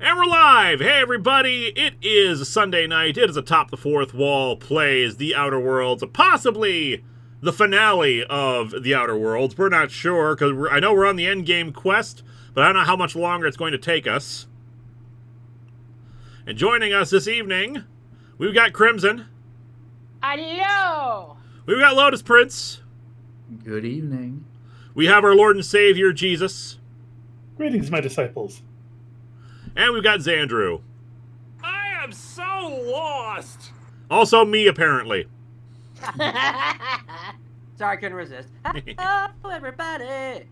And we're live! Hey everybody, it is Sunday night, it is Atop the Fourth Wall plays The Outer Worlds, possibly the finale of The Outer Worlds. We're not sure, because I know we're on the endgame quest, but I don't know how much longer it's going to take us. And joining us this evening, we've got Crimson. Hello! We've got Lotus Prince. Good evening. We have our Lord and Savior, Jesus. Greetings, my disciples. And we've got Xandru. I am so lost! Also me, apparently. Sorry, I couldn't resist. Hello, everybody!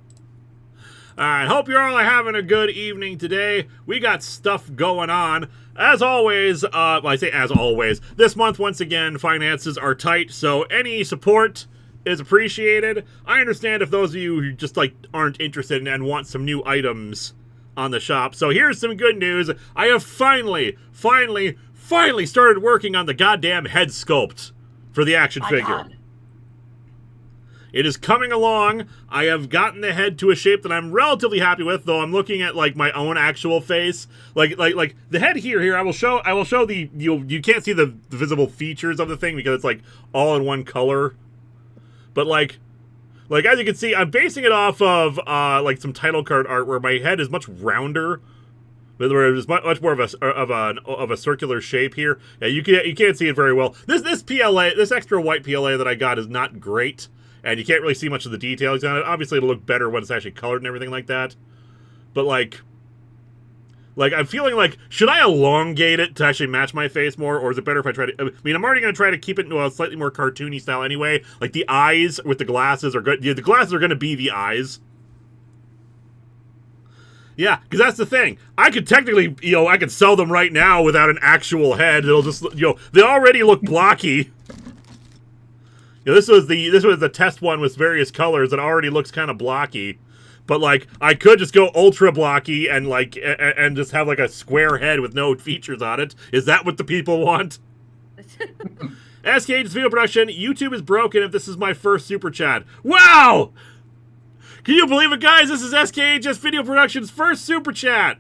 Alright, hope you're all having a good evening today. We got stuff going on. As always, well, I say as always, this month, once again, finances are tight, so any support is appreciated. I understand if those of you who just, aren't interested and want some new items on the shop. So here's some good news. I have finally started working on the goddamn head sculpt for the action figure. God. It is coming along. I have gotten the head to a shape that I'm relatively happy with, though I'm looking at my own actual face. Like the head here. I will show the you can't see the visible features of the thing because it's all in one color. But as you can see, I'm basing it off of some title card art where my head is much rounder, where it's much more of a circular shape here. Yeah, you can't see it very well. This PLA, this extra white PLA that I got is not great, and you can't really see much of the details on it. Obviously, it'll look better when it's actually colored and everything like that. But I'm feeling should I elongate it to actually match my face more, or is it better if I try to... I mean, I'm already going to try to keep it into a slightly more cartoony style anyway. The eyes with the glasses are good. Yeah, the glasses are going to be the eyes. Yeah, because that's the thing. I could technically, I could sell them right now without an actual head. It'll just, they already look blocky. This was the test one with various colors that already looks kind of blocky. But, I could just go ultra blocky and, and just have, a square head with no features on it. Is that what the people want? SKH's video production, YouTube is broken if this is my first super chat. Wow! Can you believe it, guys? This is SKH's video production's first super chat.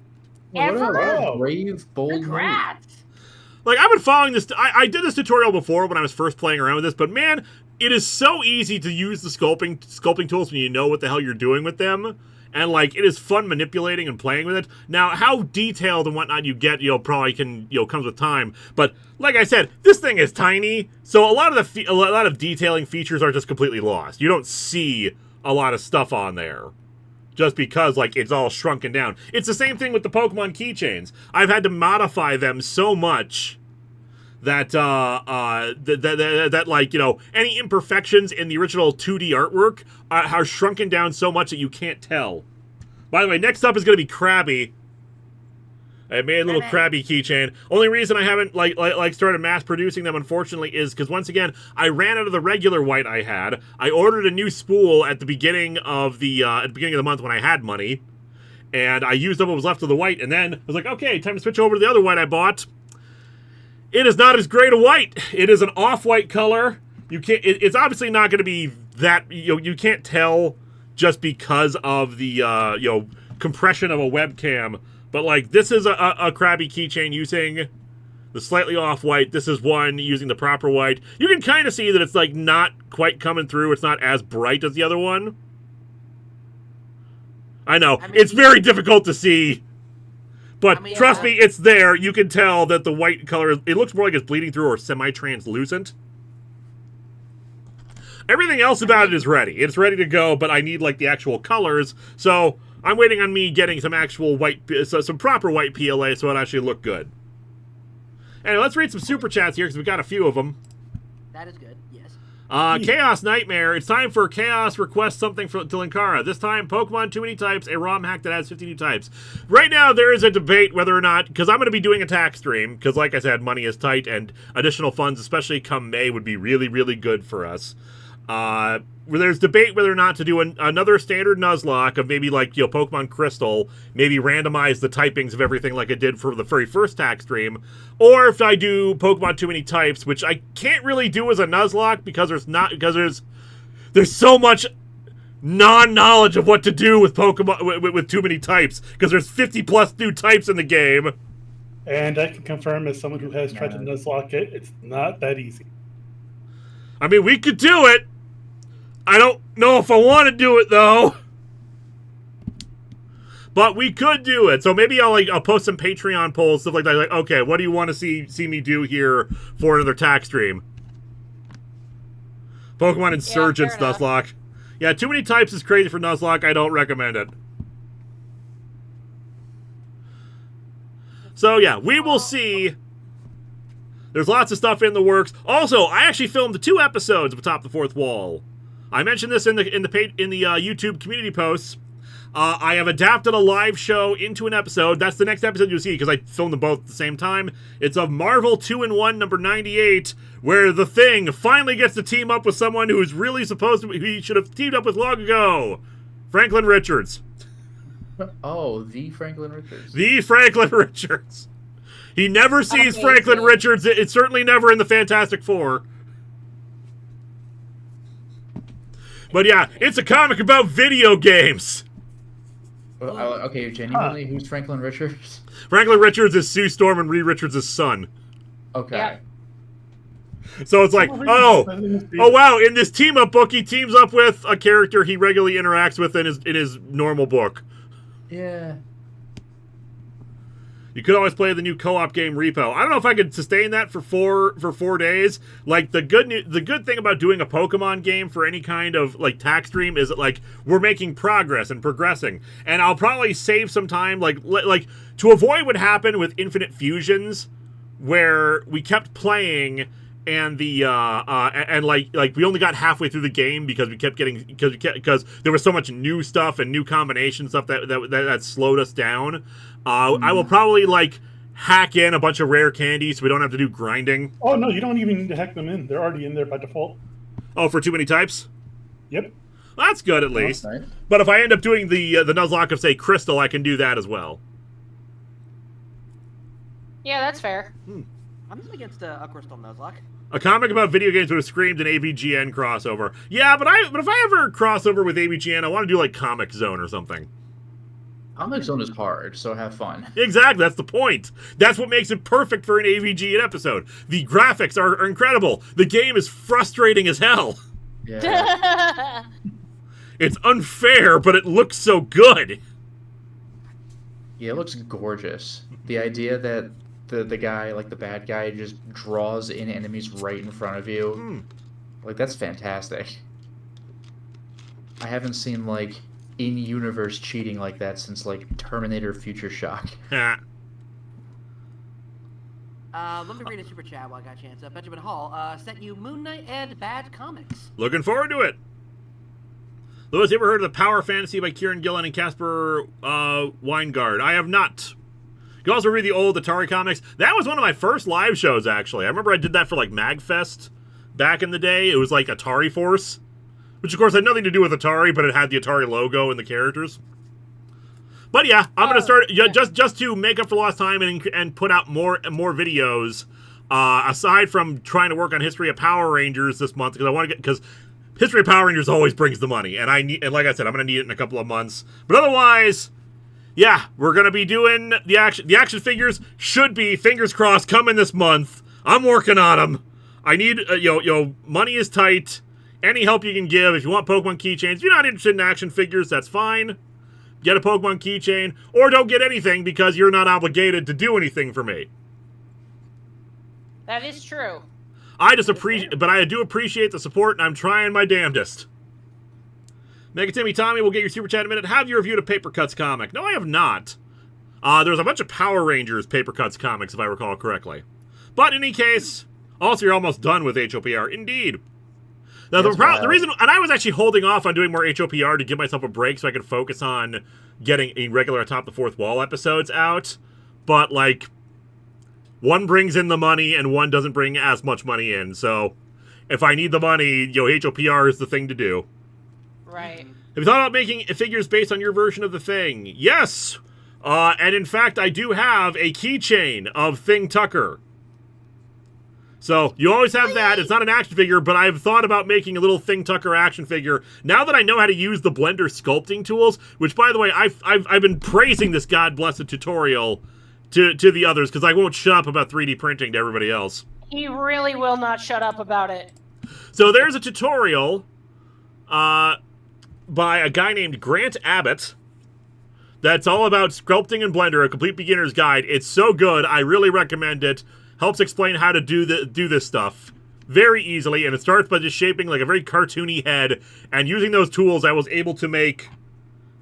Ever? What a brave, bold move. Congrats! I've been following this. I did this tutorial before when I was first playing around with this, but man, it is so easy to use the sculpting tools when you know what the hell you're doing with them. And, it is fun manipulating and playing with it. Now, how detailed and whatnot you get, probably comes with time. But, like I said, this thing is tiny, so a lot of detailing features are just completely lost. You don't see a lot of stuff on there. Just because, like, it's all shrunken down. It's the same thing with the Pokemon keychains. I've had to modify them so much that, that like, you know, any imperfections in the original 2D artwork are shrunken down so much that you can't tell. By the way, next up is going to be Krabby. I made a little Krabby keychain. Only reason I haven't like started mass producing them, unfortunately, is because once again I ran out of the regular white I had. I ordered a new spool at the beginning of the month when I had money, and I used up what was left of the white. And then I was like, okay, time to switch over to the other white I bought. It is not as great a white. It is an off-white color. You can't. It's obviously not going to be that. You can't tell just because of the compression of a webcam. But, like, this is a Krabby keychain using the slightly off-white. This is one using the proper white. You can kind of see that it's, like, not quite coming through. It's not as bright as the other one. I know. It's very difficult to see. But trust me, it's there. You can tell that the white color, it looks more like it's bleeding through or semi-translucent. Everything else about it is ready. It's ready to go, but I need, like, the actual colors. So I'm waiting on me getting some actual white, some proper white PLA so it actually look good. Anyway, let's read some super chats here because we've got a few of them. That is good, yes. Chaos Nightmare. It's time for Chaos request something to Linkara. This time, Pokemon Too Many Types, a ROM hack that adds 50 new types. Right now, there is a debate whether or not, because I'm going to be doing a tax stream, because like I said, money is tight, and additional funds, especially come May, would be really, really good for us. There's debate whether or not to do another standard Nuzlocke of maybe like, Pokemon Crystal, maybe randomize the typings of everything like I did for the very first tax stream, or if I do Pokemon Too Many Types, which I can't really do as a Nuzlocke because there's so much non-knowledge of what to do with Pokemon with too many types, because there's 50 plus new types in the game. And I can confirm, as someone who has tried to Nuzlocke it, it's not that easy. I mean, we could do it. I don't know if I want to do it, though. But we could do it. So maybe I'll post some Patreon polls, stuff like that. Like, okay, what do you want to see me do here for another tax stream? Pokemon Insurgents, Nuzlocke. Yeah, Too Many Types is crazy for Nuzlocke. I don't recommend it. So, yeah, we will see. There's lots of stuff in the works. Also, I actually filmed 2 episodes of Atop the Fourth Wall. I mentioned this in the YouTube community posts. I have adapted a live show into an episode. That's the next episode you'll see because I filmed them both at the same time. It's of Marvel 2-in-1 number 98, where the Thing finally gets to team up with someone who's really supposed to be, he should have teamed up with long ago. Franklin Richards. Oh, the Franklin Richards. The Franklin Richards. He never sees Franklin Richards. It's certainly never in the Fantastic Four. But yeah, it's a comic about video games. Okay, genuinely, who's Franklin Richards? Franklin Richards is Sue Storm and Reed Richards' son. Okay. Yeah. So it's like, oh wow, in this team-up book, he teams up with a character he regularly interacts with in his normal book. Yeah. You could always play the new co-op game Repo. I don't know if I could sustain that for 4 days. Like the good thing about doing a Pokemon game for any kind of like tax stream is that like we're making progress and progressing, and I'll probably save some time like to avoid what happened with Infinite Fusions, where we kept playing and the and like we only got halfway through the game because because there was so much new stuff and new combination stuff that slowed us down. I will probably like hack in a bunch of rare candies so we don't have to do grinding. Oh no, you don't even need to hack them in. They're already in there by default. Oh, for Too Many Types? Yep. Well, that's good at least. Nice. But if I end up doing the Nuzlocke of say Crystal, I can do that as well. Yeah, that's fair. I'm not against a Crystal Nuzlocke. A comic about video games would have screamed an AVGN crossover. Yeah, but if I ever cross over with AVGN, I want to do like Comic Zone or something. Comic Zone is hard, so have fun. Exactly, that's the point. That's what makes it perfect for an AVGN episode. The graphics are incredible. The game is frustrating as hell. Yeah. It's unfair, but it looks so good. Yeah, it looks gorgeous. The idea that the guy, like the bad guy, just draws in enemies right in front of you. Like, that's fantastic. I haven't seen like in-universe cheating like that since like Terminator Future Shock. Ha. Let me read a super chat while I got a chance. Benjamin Hall sent you Moon Knight and Bad Comics. Looking forward to it. Louis, you ever heard of the Power Fantasy by Kieran Gillen and Casper Weingard? I have not. You can also read the old Atari comics. That was one of my first live shows, actually. I remember I did that for, like, MagFest back in the day. It was, like, Atari Force, which, of course, had nothing to do with Atari, but it had the Atari logo and the characters. But, yeah, I'm going to start, just to make up for lost time and put out more videos, aside from trying to work on History of Power Rangers this month, because I want to get, because History of Power Rangers always brings the money, and like I said, I'm going to need it in a couple of months. But otherwise, yeah, we're going to be doing the action. The action figures should be, fingers crossed, coming this month. I'm working on them. I need, money is tight. Any help you can give. If you want Pokemon keychains, if you're not interested in action figures, that's fine. Get a Pokemon keychain, or don't get anything because you're not obligated to do anything for me. That is true. I do appreciate the support, and I'm trying my damnedest. Mega Timmy Tommy will get your super chat in a minute. Have you reviewed a Paper Cuts comic? No, I have not. There's a bunch of Power Rangers Paper Cuts comics, if I recall correctly. But in any case, also you're almost done with HOPR. Indeed. Now, the reason, and I was actually holding off on doing more HOPR to give myself a break so I could focus on getting a regular Atop the Fourth Wall episodes out. But, like, one brings in the money and one doesn't bring as much money in. So, if I need the money, HOPR is the thing to do. Right. Have you thought about making figures based on your version of the Thing? Yes! And in fact, I do have a keychain of Thing Tucker. So, you always have that. It's not an action figure, but I've thought about making a little Thing Tucker action figure. Now that I know how to use the Blender sculpting tools, which, by the way, I've been praising this god-blessed tutorial to the others, because I won't shut up about 3D printing to everybody else. He really will not shut up about it. So, there's a tutorial by a guy named Grant Abbott that's all about sculpting in Blender, a complete beginner's guide. It's so good, I really recommend it. Helps explain how to do this stuff very easily, and it starts by just shaping like a very cartoony head, and using those tools I was able to make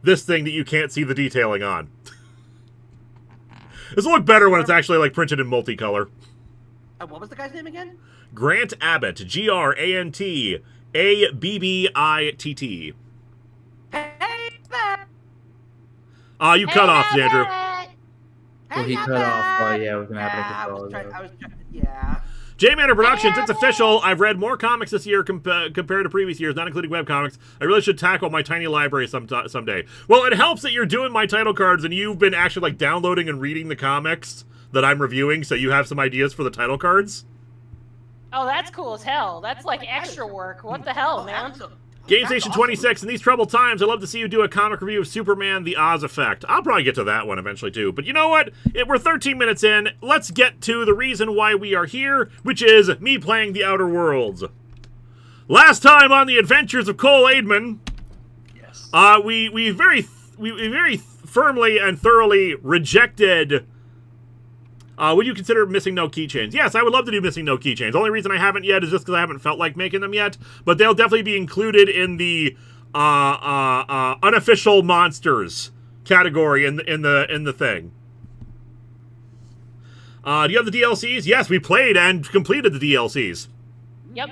this thing that you can't see the detailing on. This will look better when it's actually like printed in multicolor. What was the guy's name again? Grant Abbott, Grant Abbitt. You cut off, Xandru. Well, he cut off, yeah, with an I was trying, yeah. J-Manor Productions, it's official. I've read more comics this year compared to previous years, not including webcomics. I really should tackle my tiny library someday. Well, it helps that you're doing my title cards and you've been actually like downloading and reading the comics that I'm reviewing, so you have some ideas for the title cards. Oh, that's cool as hell. That's like extra work. What the hell, man? Game Station 26, in these troubled times, I'd love to see you do a comic review of Superman, The Oz Effect. I'll probably get to that one eventually, too. But you know what? We're 13 minutes in. Let's get to the reason why we are here, which is me playing The Outer Worlds. Last time on the adventures of Cole Aidman, yes, we very firmly and thoroughly rejected... would you consider Missing No keychains? Yes, I would love to do Missing No keychains. The only reason I haven't yet is just because I haven't felt like making them yet. But they'll definitely be included in the unofficial monsters category in the thing. Do you have the DLCs? Yes, we played and completed the DLCs. Yep.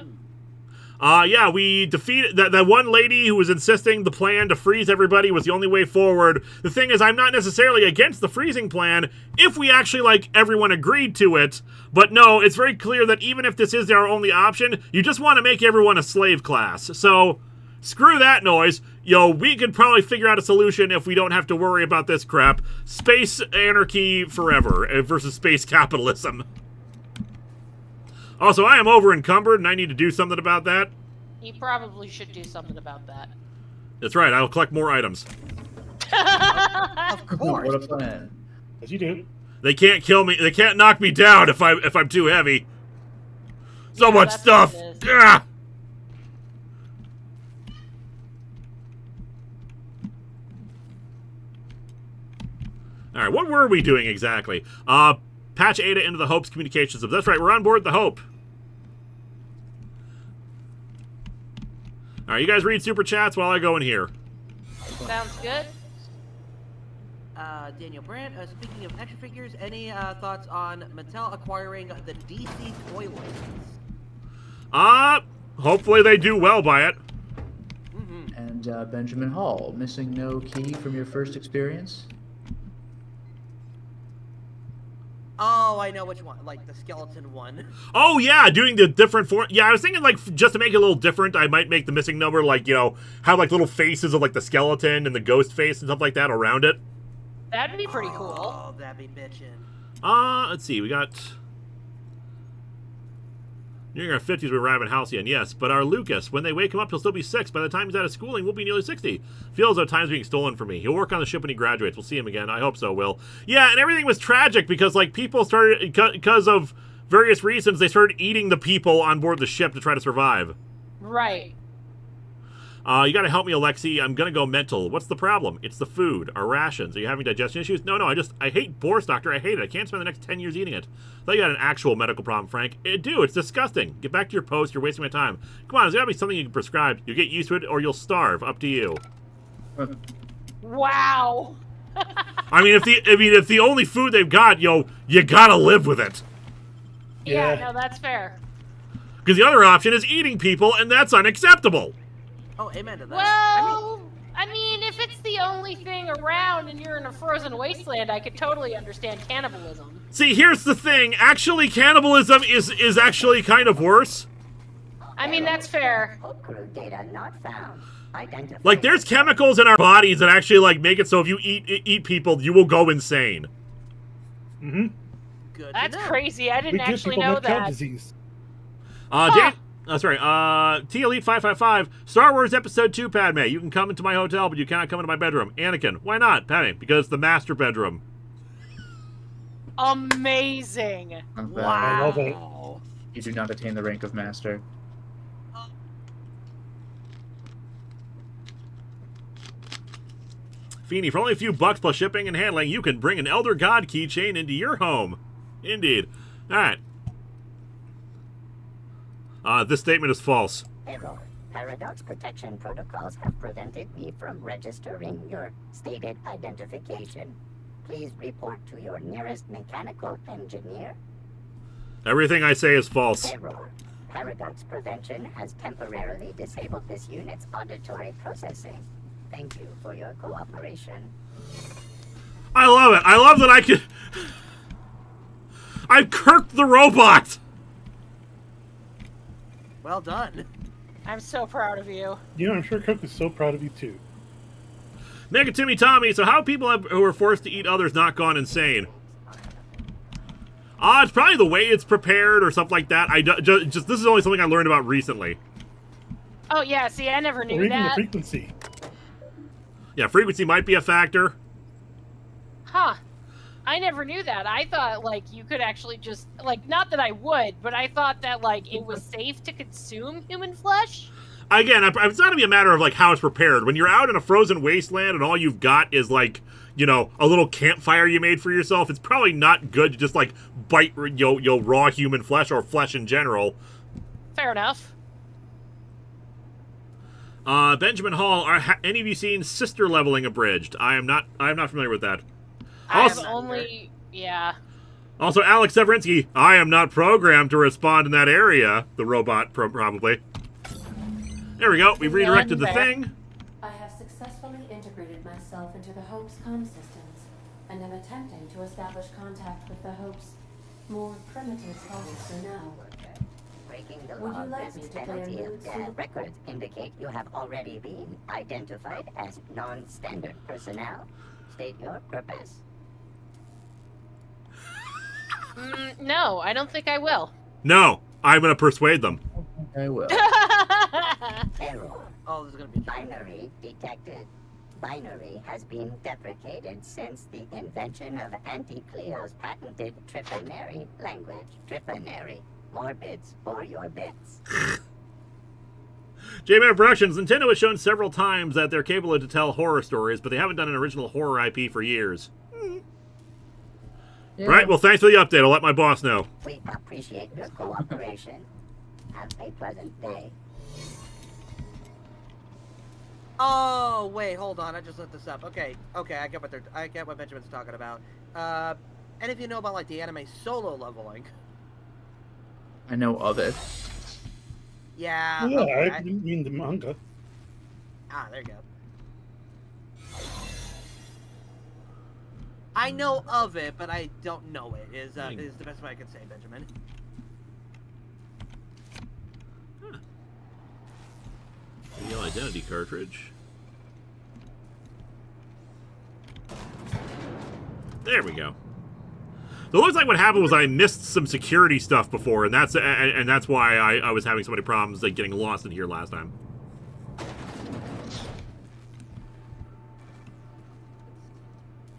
Yeah, we defeated that one lady who was insisting the plan to freeze everybody was the only way forward. The thing is, I'm not necessarily against the freezing plan if we actually, like, everyone agreed to it. But no, it's very clear that even if this is our only option, you just want to make everyone a slave class. So, screw that noise. We could probably figure out a solution if we don't have to worry about this crap. Space anarchy forever versus space capitalism. Also, I am over-encumbered, and I need to do something about that. You probably should do something about that. That's right, I'll collect more items. Of course. What a plan. As you do. They can't kill me. They can't knock me down if I'm too heavy. So Yeah, much that's stuff. what it is. Ah! All right, what were we doing exactly? Patch Ada into the Hope's communications hub. That's right, we're on board the Hope. All right, you guys read super chats while I go in here. Sounds good. Daniel Brandt, speaking of action figures, any thoughts on Mattel acquiring the DC toy license? Hopefully they do well by it. And Benjamin Hall, missing no key from your first experience? Oh, I know which one. Like the skeleton one. Oh yeah, doing the different form. Yeah, I was thinking like just to make it a little different, I might make the missing number like, you know, have like little faces of like the skeleton and the ghost face and stuff like that around it. That'd be pretty cool. Oh, that'd be bitchin'. Let's see, we got nearing our 50s with Rabbit Halcyon, yes, but our Lucas, when they wake him up, he'll still be 6. By the time he's out of schooling, we'll be nearly 60. Feels though time's being stolen from me. He'll work on the ship when he graduates. We'll see him again. I hope so, Will. Yeah, and everything was tragic because, like, people started, because of various reasons, they started eating the people on board the ship to try to survive. Right. You gotta help me, Alexi. I'm gonna go mental. What's the problem? It's the food. Our rations. Are you having digestion issues? No, I hate Boris, Doctor. I hate it. I can't spend the next 10 years eating it. I thought you had an actual medical problem, Frank. It's disgusting. Get back to your post. You're wasting my time. Come on, there's gotta be something you can prescribe. You get used to it or you'll starve. Up to you. Wow. I mean, if the only food they've got, you gotta live with it. Yeah, Yeah. no, that's fair. Because the other option is eating people, and that's unacceptable. Oh, amen to that. Well, I mean, if it's the only thing around and you're in a frozen wasteland, I could totally understand cannibalism. See, here's the thing. Actually, cannibalism is actually kind of worse. I mean, that's fair. Crew data not found. Identified. Like, there's chemicals in our bodies that actually, like, make it so if you eat people, you will go insane. Mm-hmm. Good to That's know. crazy. I We didn't give actually people know mad cow that. T disease. Elite 555. Star Wars Episode 2, Padme. You can come into my hotel, but you cannot come into my bedroom. Anakin. Why not, Padme? Because it's the master bedroom. Amazing. Not bad. I love it. Wow. You do not attain the rank of master. Feeny, for only a few bucks plus shipping and handling, you can bring an Elder God keychain into your home. Indeed. Alright. This statement is false. Error. Paradox protection protocols have prevented me from registering your stated identification. Please report to your nearest mechanical engineer. Everything I say is false. Error. Paradox prevention has temporarily disabled this unit's auditory processing. Thank you for your cooperation. I love it. I love that I can... I've kirked the robot! Well done. I'm so proud of you. You know, I'm sure Cook is so proud of you too. Megatimmy Tommy, so how people who are forced to eat others not gone insane? It's probably the way it's prepared or something like that. Just this is only something I learned about recently. Oh, yeah, see, I never Or knew even the that. frequency. Yeah, frequency might be a factor. Huh. I never knew that. I thought, like, you could actually just, like, not that I would, but I thought that, like, it was safe to consume human flesh. Again, it's not going to be a matter of, like, how it's prepared. When you're out in a frozen wasteland and all you've got is, like, you know, a little campfire you made for yourself, it's probably not good to just, like, bite, raw human flesh or flesh in general. Fair enough. Benjamin Hall, any of you seen Sister Leveling Abridged? I am not familiar with that. I've Also- only, yeah. Also, Alex Severinsky, I am not programmed to respond in that area. The robot, probably. There we go. We've redirected the thing. I have successfully integrated myself into the Hope's comm systems, and am attempting to establish contact with the Hope's more primitive personnel. Breaking the Would law you like me risks to play a penalty mood of death. suit? Records indicate you have already been identified as non-standard personnel. State your purpose. No, I don't think I will. No, I'm going to persuade them. I will. Error. Oh, this is gonna be Binary detected. Binary has been deprecated since the invention of Auntie Cleo's patented Tripanary language. Tripanary. More bits for your bits. J-Man Productions, Nintendo has shown several times that they're capable to tell horror stories, but they haven't done an original horror IP for years. Yeah. Right, well, thanks for the update. I'll let my boss know. We appreciate your cooperation. Have a pleasant day. Oh wait, hold on. I just looked this up. Okay, I get what Benjamin's talking about. And if you know about like the anime Solo Leveling. I know of it. Yeah. Yeah, okay, I didn't mean the manga. there you go. I know of it, but I don't know it. Is the best way I can say, Benjamin. Real identity cartridge. There we go. So it looks like what happened was I missed some security stuff before, and that's why I was having so many problems like getting lost in here last time.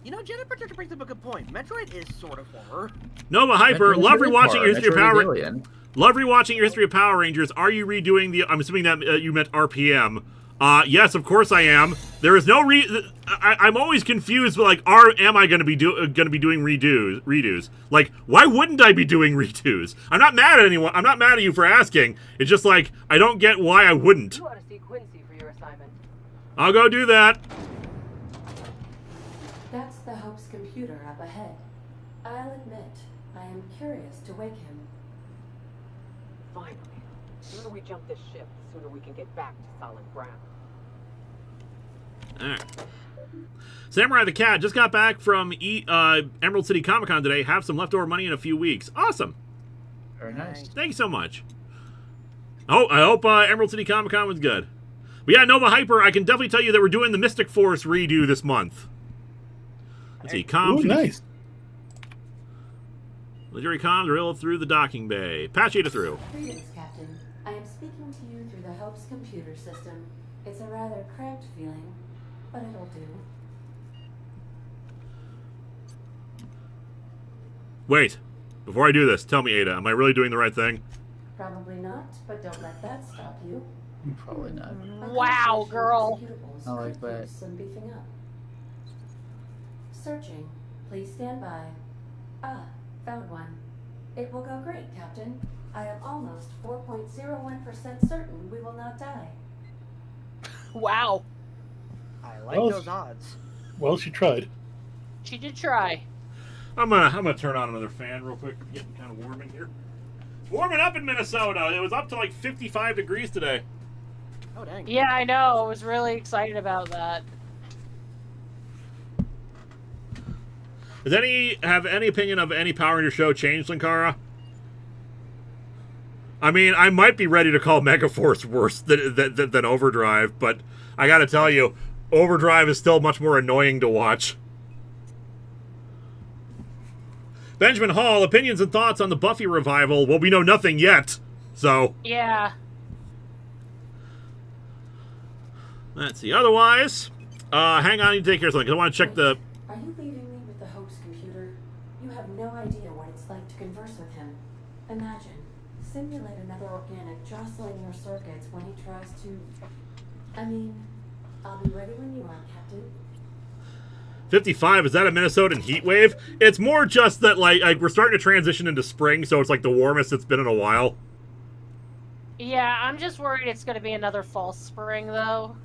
You know, Jennifer brings up a good point. Metroid is sort of horror. Nova Hyper, love rewatching your history of Power. Love rewatching your history of Power Rangers. Are you redoing the? I'm assuming that you meant RPM. Yes, of course I am. There is no I'm always confused. Like, am I going to be doing redos? Like, why wouldn't I be doing redos? I'm not mad at anyone. I'm not mad at you for asking. It's just like I don't get why I wouldn't. You ought to see Quincy for your assignment. I'll go do that. That's the Hope's computer up ahead. I'll admit, I am curious to wake him. Finally. The sooner we jump this ship, the sooner we can get back to solid ground. Alright. Samurai the Cat just got back from Emerald City Comic Con today. Have some leftover money in a few weeks. Awesome. Very nice. Thank you so much. Oh, I hope Emerald City Comic Con was good. But yeah, Nova Hyper, I can definitely tell you that we're doing the Mystic Force redo this month. Let's see. Ooh, nice. Legendary comms are through the docking bay. Patch Ada through. Greetings, Captain. I am speaking to you through the Hope's computer system. It's a rather cramped feeling, but it'll do. Wait. Before I do this, tell me, Ada, am I really doing the right thing? Probably not, but don't let that stop you. Probably not. Wow, girl. I like that. Some beefing up. Searching. Please stand by. Found one. It will go great, Captain. I am almost 4.01% certain we will not die. Wow. I like those odds. Well, she tried. She did try. I'm gonna turn on another fan real quick. It's getting kind of warm in here. It's warming up in Minnesota. It was up to like 55 degrees today. Oh dang. Yeah, I know. I was really excited about that. Does have any opinion of any Power Ranger show changed, Linkara? I mean, I might be ready to call Megaforce worse than Overdrive, but I gotta tell you, Overdrive is still much more annoying to watch. Benjamin Hall, opinions and thoughts on the Buffy revival. Well, we know nothing yet, so... Yeah. Let's see. Otherwise, hang on, you take care of something, because I want to check the... Are you leaving me with the Hope's computer? You have no idea what it's like to converse with him. Imagine, simulate another organic jostling your circuits when he tries to... I mean, I'll be ready when you are, Captain. 55, is that a Minnesotan heat wave? It's more just that, like we're starting to transition into spring, so it's like the warmest it's been in a while. Yeah, I'm just worried it's going to be another false spring, though.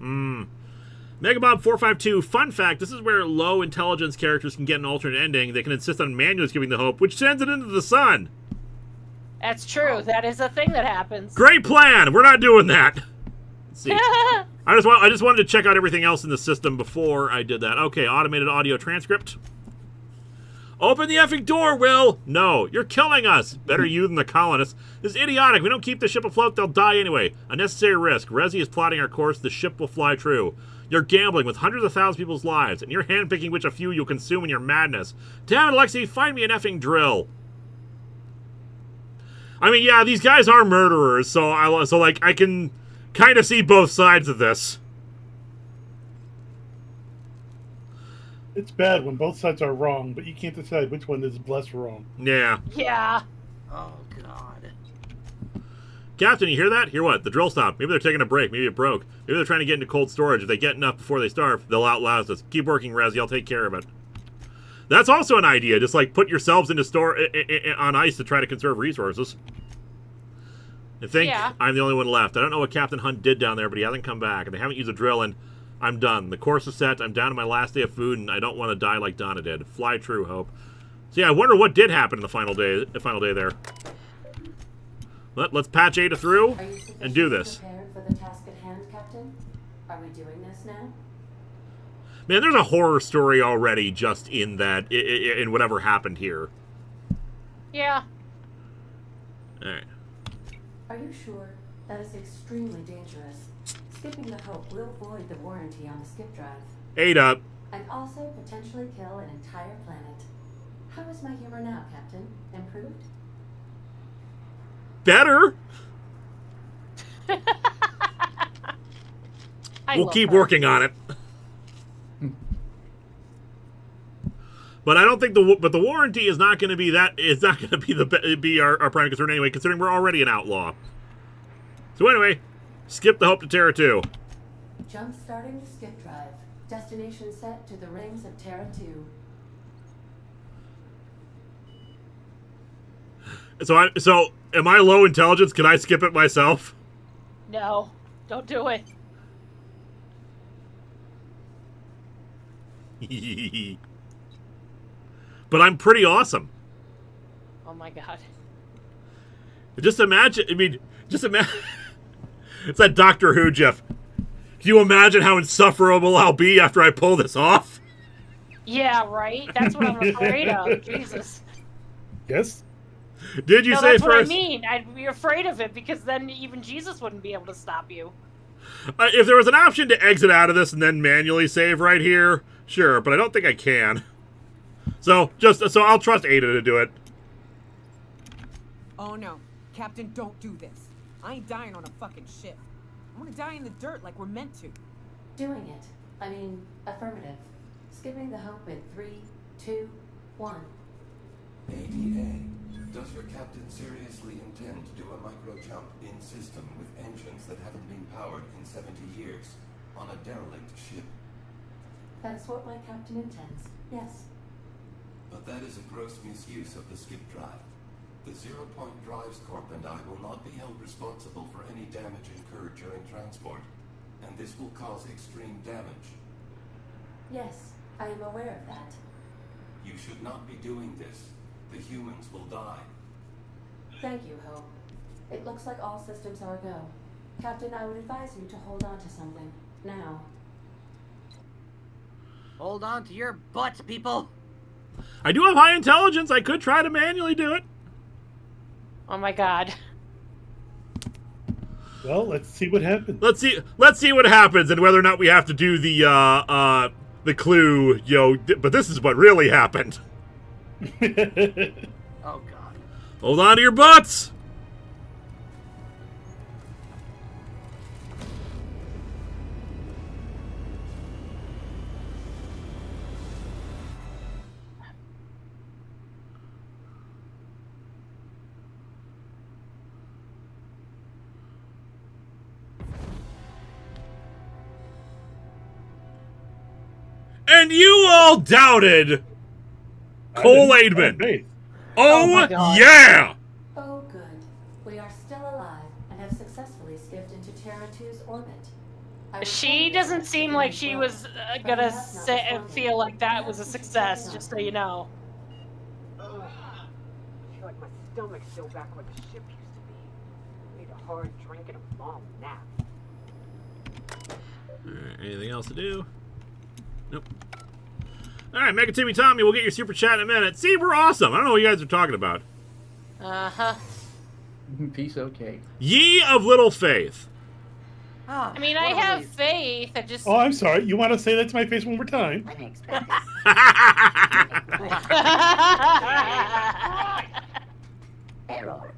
Megabob452, fun fact, this is where low intelligence characters can get an alternate ending. They can insist on manuals giving the hope, which sends it into the sun. That's true. That is a thing that happens. Great plan! We're not doing that. Let's see. I just wanted to check out everything else in the system before I did that. Okay, automated audio transcript. Open the effing door, Will! No, you're killing us! Better you than the colonists. This is idiotic. We don't keep the ship afloat, they'll die anyway. Unnecessary risk. Resi is plotting our course. The ship will fly true. You're gambling with hundreds of thousands of people's lives, and you're handpicking which a few you'll consume in your madness. Damn it, Alexei, find me an effing drill. I mean, yeah, these guys are murderers, so I can kind of see both sides of this. It's bad when both sides are wrong, but you can't decide which one is less wrong. Yeah. Yeah. Oh, God. Captain, you hear that? Hear what? The drill stopped. Maybe they're taking a break. Maybe it broke. Maybe they're trying to get into cold storage. If they get enough before they starve, they'll outlast us. Keep working, Resi. I'll take care of it. That's also an idea. Just, like, put yourselves into on ice to try to conserve resources. I think Yeah. I'm the only one left. I don't know what Captain Hunt did down there, but he hasn't come back, and they haven't used a drill, and I'm done. The course is set. I'm down to my last day of food, and I don't want to die like Donna did. Fly true, Hope. So yeah, I wonder what did happen in the final day there. Let's patch Ada through Are you and do this. sufficiently prepared for the task at hand, Captain? Are we doing this now? Man, there's a horror story already just in that, in whatever happened here. Yeah. Alright. Are you sure? That is extremely dangerous. Skipping the Hope will void the warranty on the skip drive. Ada. And also potentially kill an entire planet. How is my humor now, Captain? Improved? Better. We'll love keep her. working on it. But I don't think the warranty is not going to be that. It's not going to be our prime concern anyway, considering we're already an outlaw. So anyway, skip the Hope to Terra 2. Jump starting the skip drive. Destination set to the rings of Terra 2. So am I low intelligence? Can I skip it myself? No, don't do it. But I'm pretty awesome. Oh my god. Just imagine. Just imagine. It's that Doctor Who, Jeff. Can you imagine how insufferable I'll be after I pull this off? Yeah, right? That's what I'm afraid of. Jesus. Yes? Did you No, say that's first? what I mean. I'd be afraid of it because then even Jesus wouldn't be able to stop you. If there was an option to exit out of this and then manually save right here, sure, but I don't think I can. So I'll trust Ada to do it. Oh no, Captain, don't do this. I ain't dying on a fucking ship. I want to die in the dirt like we're meant to. Doing it. I mean, affirmative. Skipping the Hope in 3, 2, 1. ADA, does your captain seriously intend to do a micro-jump in system with engines that haven't been powered in 70 years on a derelict ship? That is what my captain intends. Yes. But that is a gross misuse of the skip drive. The Zero Point Drives Corp and I will not be held responsible for any damage incurred during transport, and this will cause extreme damage. Yes, I am aware of that. You should not be doing this. The humans will die. Thank you, Hope. It looks like all systems are a go. Captain, I would advise you to hold on to something. Now. Hold on to your butts, people. I do have high intelligence. I could try to manually do it. Oh my god. Well, let's see what happens. Let's see what happens and whether or not we have to do the clue, but this is what really happened. Oh god. Hold on to your butts. And you all doubted Cole Aidman. Oh my God. yeah! Oh, good. We are still alive and have successfully skipped into Terra 2's orbit. She doesn't seem like she was gonna feel like that was a success, just so you know. I feel like my stomach's still back where the ship used to be. Need a hard drink and a long nap. Alright, anything else to do? Nope. Alright, Mega Timmy Tommy, we'll get your super chat in a minute. See, we're awesome. I don't know what you guys are talking about. Uh-huh. Piece of cake. Ye of little faith. Ah, I mean, what I a have waste. faith. I just... Oh, I'm sorry. You want to say that to my face one more time? Unexpected. Error.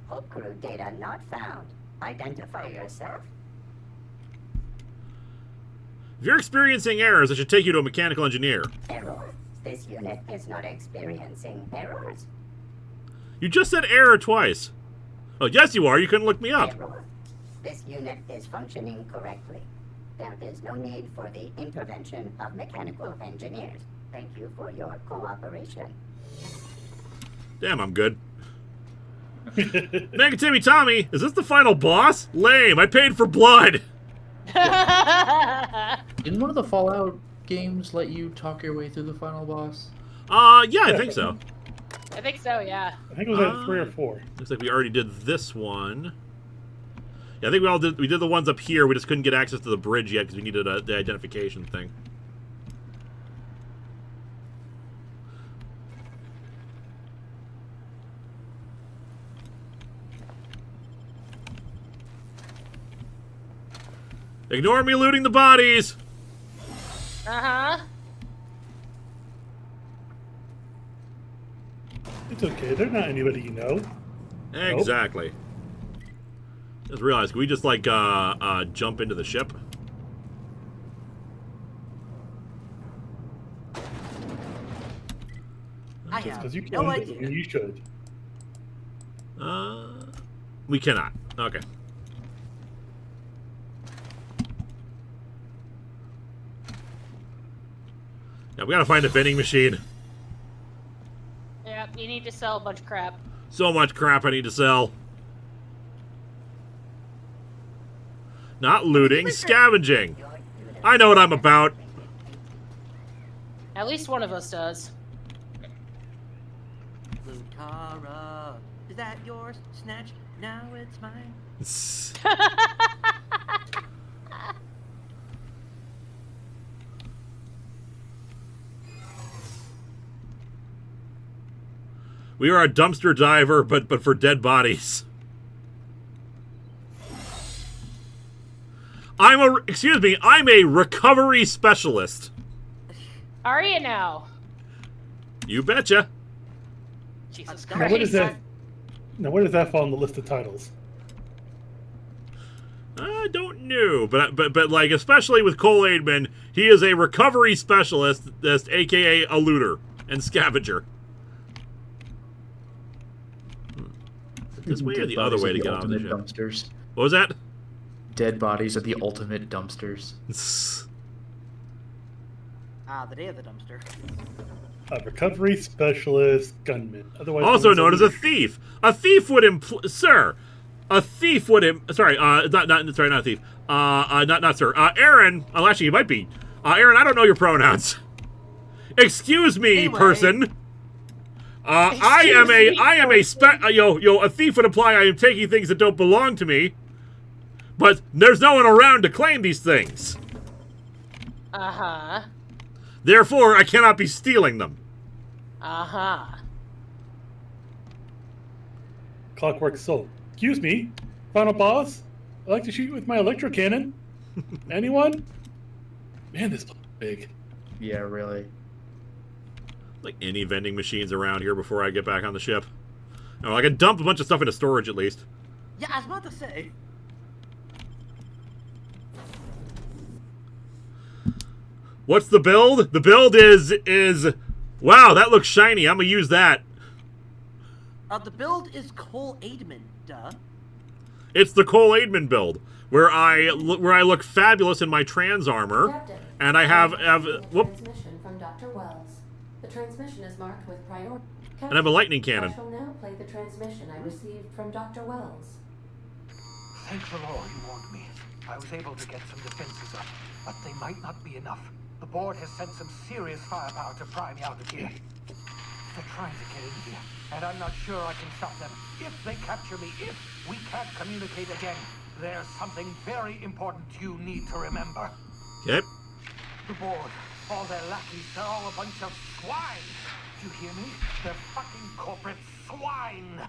Hope crew data not found. Identify yourself. If you're experiencing errors, I should take you to a mechanical engineer. Error. This unit is not experiencing errors. You just said error twice. Oh, yes you are. You couldn't look me up. Error. This unit is functioning correctly. There is no need for the intervention of mechanical engineers. Thank you for your cooperation. Damn, I'm good. Negativity Tommy, is this the final boss? Lame, I paid for blood. Didn't one of the Fallout games let you talk your way through the final boss? Yeah, I think so. I think so, yeah. I think it was at 3 or 4. Looks like we already did this one. Yeah, I think we did the ones up here. We just couldn't get access to the bridge yet because we needed the identification thing. Ignore me looting the bodies! Uh-huh. It's okay. They're not anybody you know. Exactly. Just realized, can we just, like, jump into the ship? I Just have because you no can, idea. doesn't mean you should. We cannot. Okay. Yeah, we gotta find a vending machine. Yeah, you need to sell a bunch of crap. So much crap I need to sell. Not looting, scavenging. I know what I'm about. At least one of us does. Linkara, is that yours? Snatch, now it's mine. We are a dumpster diver, but for dead bodies. I'm a recovery specialist. Are you now? You betcha. Jesus Now, Christ. what is that? Now, where does that fall on the list of titles? I don't know, but like, especially with Cole Aidman, he is a recovery specialist, aka a looter and scavenger. This way or the other way to get on the ship? Dumpsters. What was that? Dead bodies are the ultimate dumpsters. The day of the dumpster. A recovery specialist gunman, otherwise Also known as a thief. A thief would sir. A thief would not a thief. Not sir. Aaron. Oh, actually, he might be. Aaron, I don't know your pronouns. Excuse me, Anyway. person. I am a thief would imply I am taking things that don't belong to me. But there's no one around to claim these things. Uh-huh. Therefore, I cannot be stealing them. Uh-huh. Clockwork Soul. Excuse me, final boss. I'd like to shoot you with my electro cannon. Anyone? Man, this place is big. Yeah, really. Like any vending machines around here before I get back on the ship. No, I can dump a bunch of stuff into storage at least. Yeah, I was about to say. What's the build? The build is wow, that looks shiny. I'm gonna use that. The build is Cole Aidman, duh. It's the Cole Aidman build, where I look fabulous in my trans armor, Captain, and I have whoop, transmission from Dr. Wells. The transmission is marked with priority. and I have a lightning cannon. I shall now play the transmission I received from Dr. Wells. Thank the Lord you warned me. I was able to get some defenses up, but they might not be enough. The board has sent some serious firepower to pry me out of here. They're trying to get in here, and I'm not sure I can stop them. If they capture me, if we can't communicate again, there's something very important you need to remember. Okay. The board, all their lackeys, they're all a bunch of swine. Do you hear me? They're fucking corporate swine.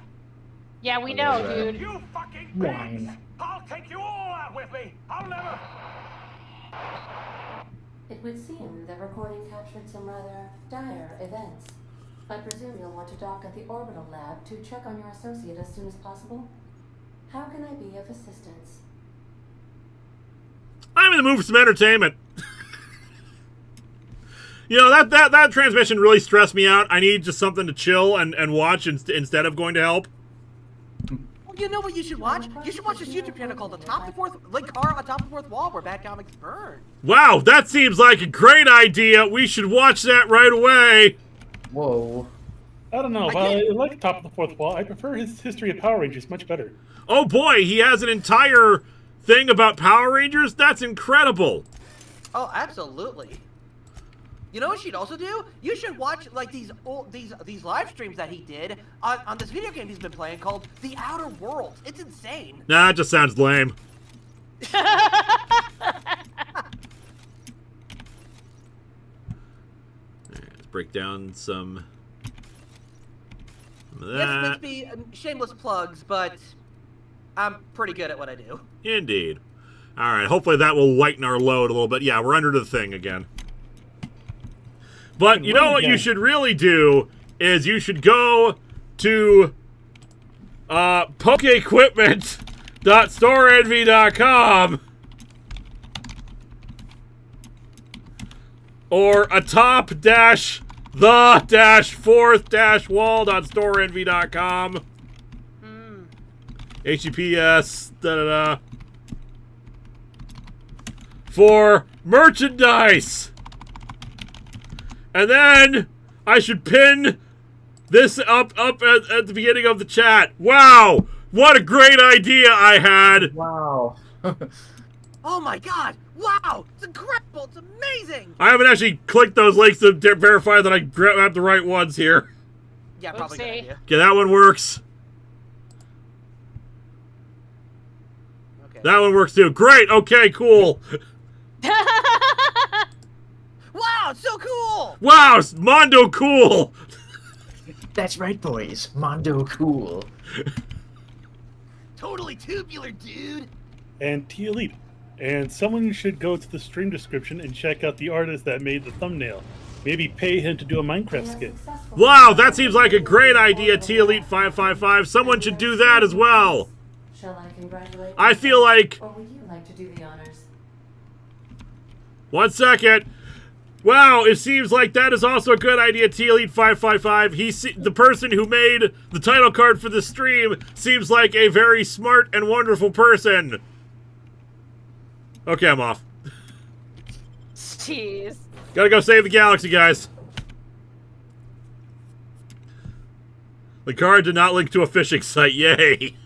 Yeah, we know, dude. You fucking Swine. pigs! I'll take you all out with me. I'll never... It would seem the recording captured some rather dire events. I presume you'll want to dock at the orbital lab to check on your associate as soon as possible. How can I be of assistance? I'm in the mood for some entertainment. You know, that transmission really stressed me out. I need just something to chill and watch instead of going to help. Well, you know what you should watch? You should watch this YouTube channel called Linkara-AtopTheFourthWall, where bad comics burn. Wow, that seems like a great idea. We should watch that right away. Whoa. I don't know. While I like Top of the Fourth Wall, I prefer his history of Power Rangers much better. Oh boy, he has an entire thing about Power Rangers? That's incredible. Oh, absolutely. You know what you'd also do? You should watch like these live streams that he did on this video game he's been playing called The Outer Worlds. It's insane. Nah, it just sounds lame. Let's break down some of that. Yes, let's be shameless plugs, but I'm pretty good at what I do. Indeed. All right, hopefully that will lighten our load a little bit. Yeah, we're under the thing again. But you know what you should really do is you should go to pokeequipment.storeenvy.com or atop-the-4th-wall.storeenvy.com. HTTPS for merchandise. And then I should pin this up at the beginning of the chat. Wow, what a great idea I had. Wow. Oh my god. Wow, it's incredible. It's amazing. I haven't actually clicked those links to verify that I grabbed the right ones here. Yeah, probably good idea. Okay, that one works. Okay. That one works too. Great. Okay, cool. Wow, it's so cool. Wow, it's Mondo cool. That's right, boys. Mondo cool. Totally tubular, dude. And T-Elite. And someone should go to the stream description and check out the artist that made the thumbnail. Maybe pay him to do a Minecraft skit. Wow, that seems like a great idea, T-Elite555. Someone should do that as well. Shall I congratulate I feel like... Or would you like to do the honors? 1 second. Wow, it seems like that is also a good idea, T-Elite555. The person who made the title card for the stream seems like a very smart and wonderful person. Okay, I'm off. Jeez. Gotta go save the galaxy, guys. The card did not link to a phishing site. Yay.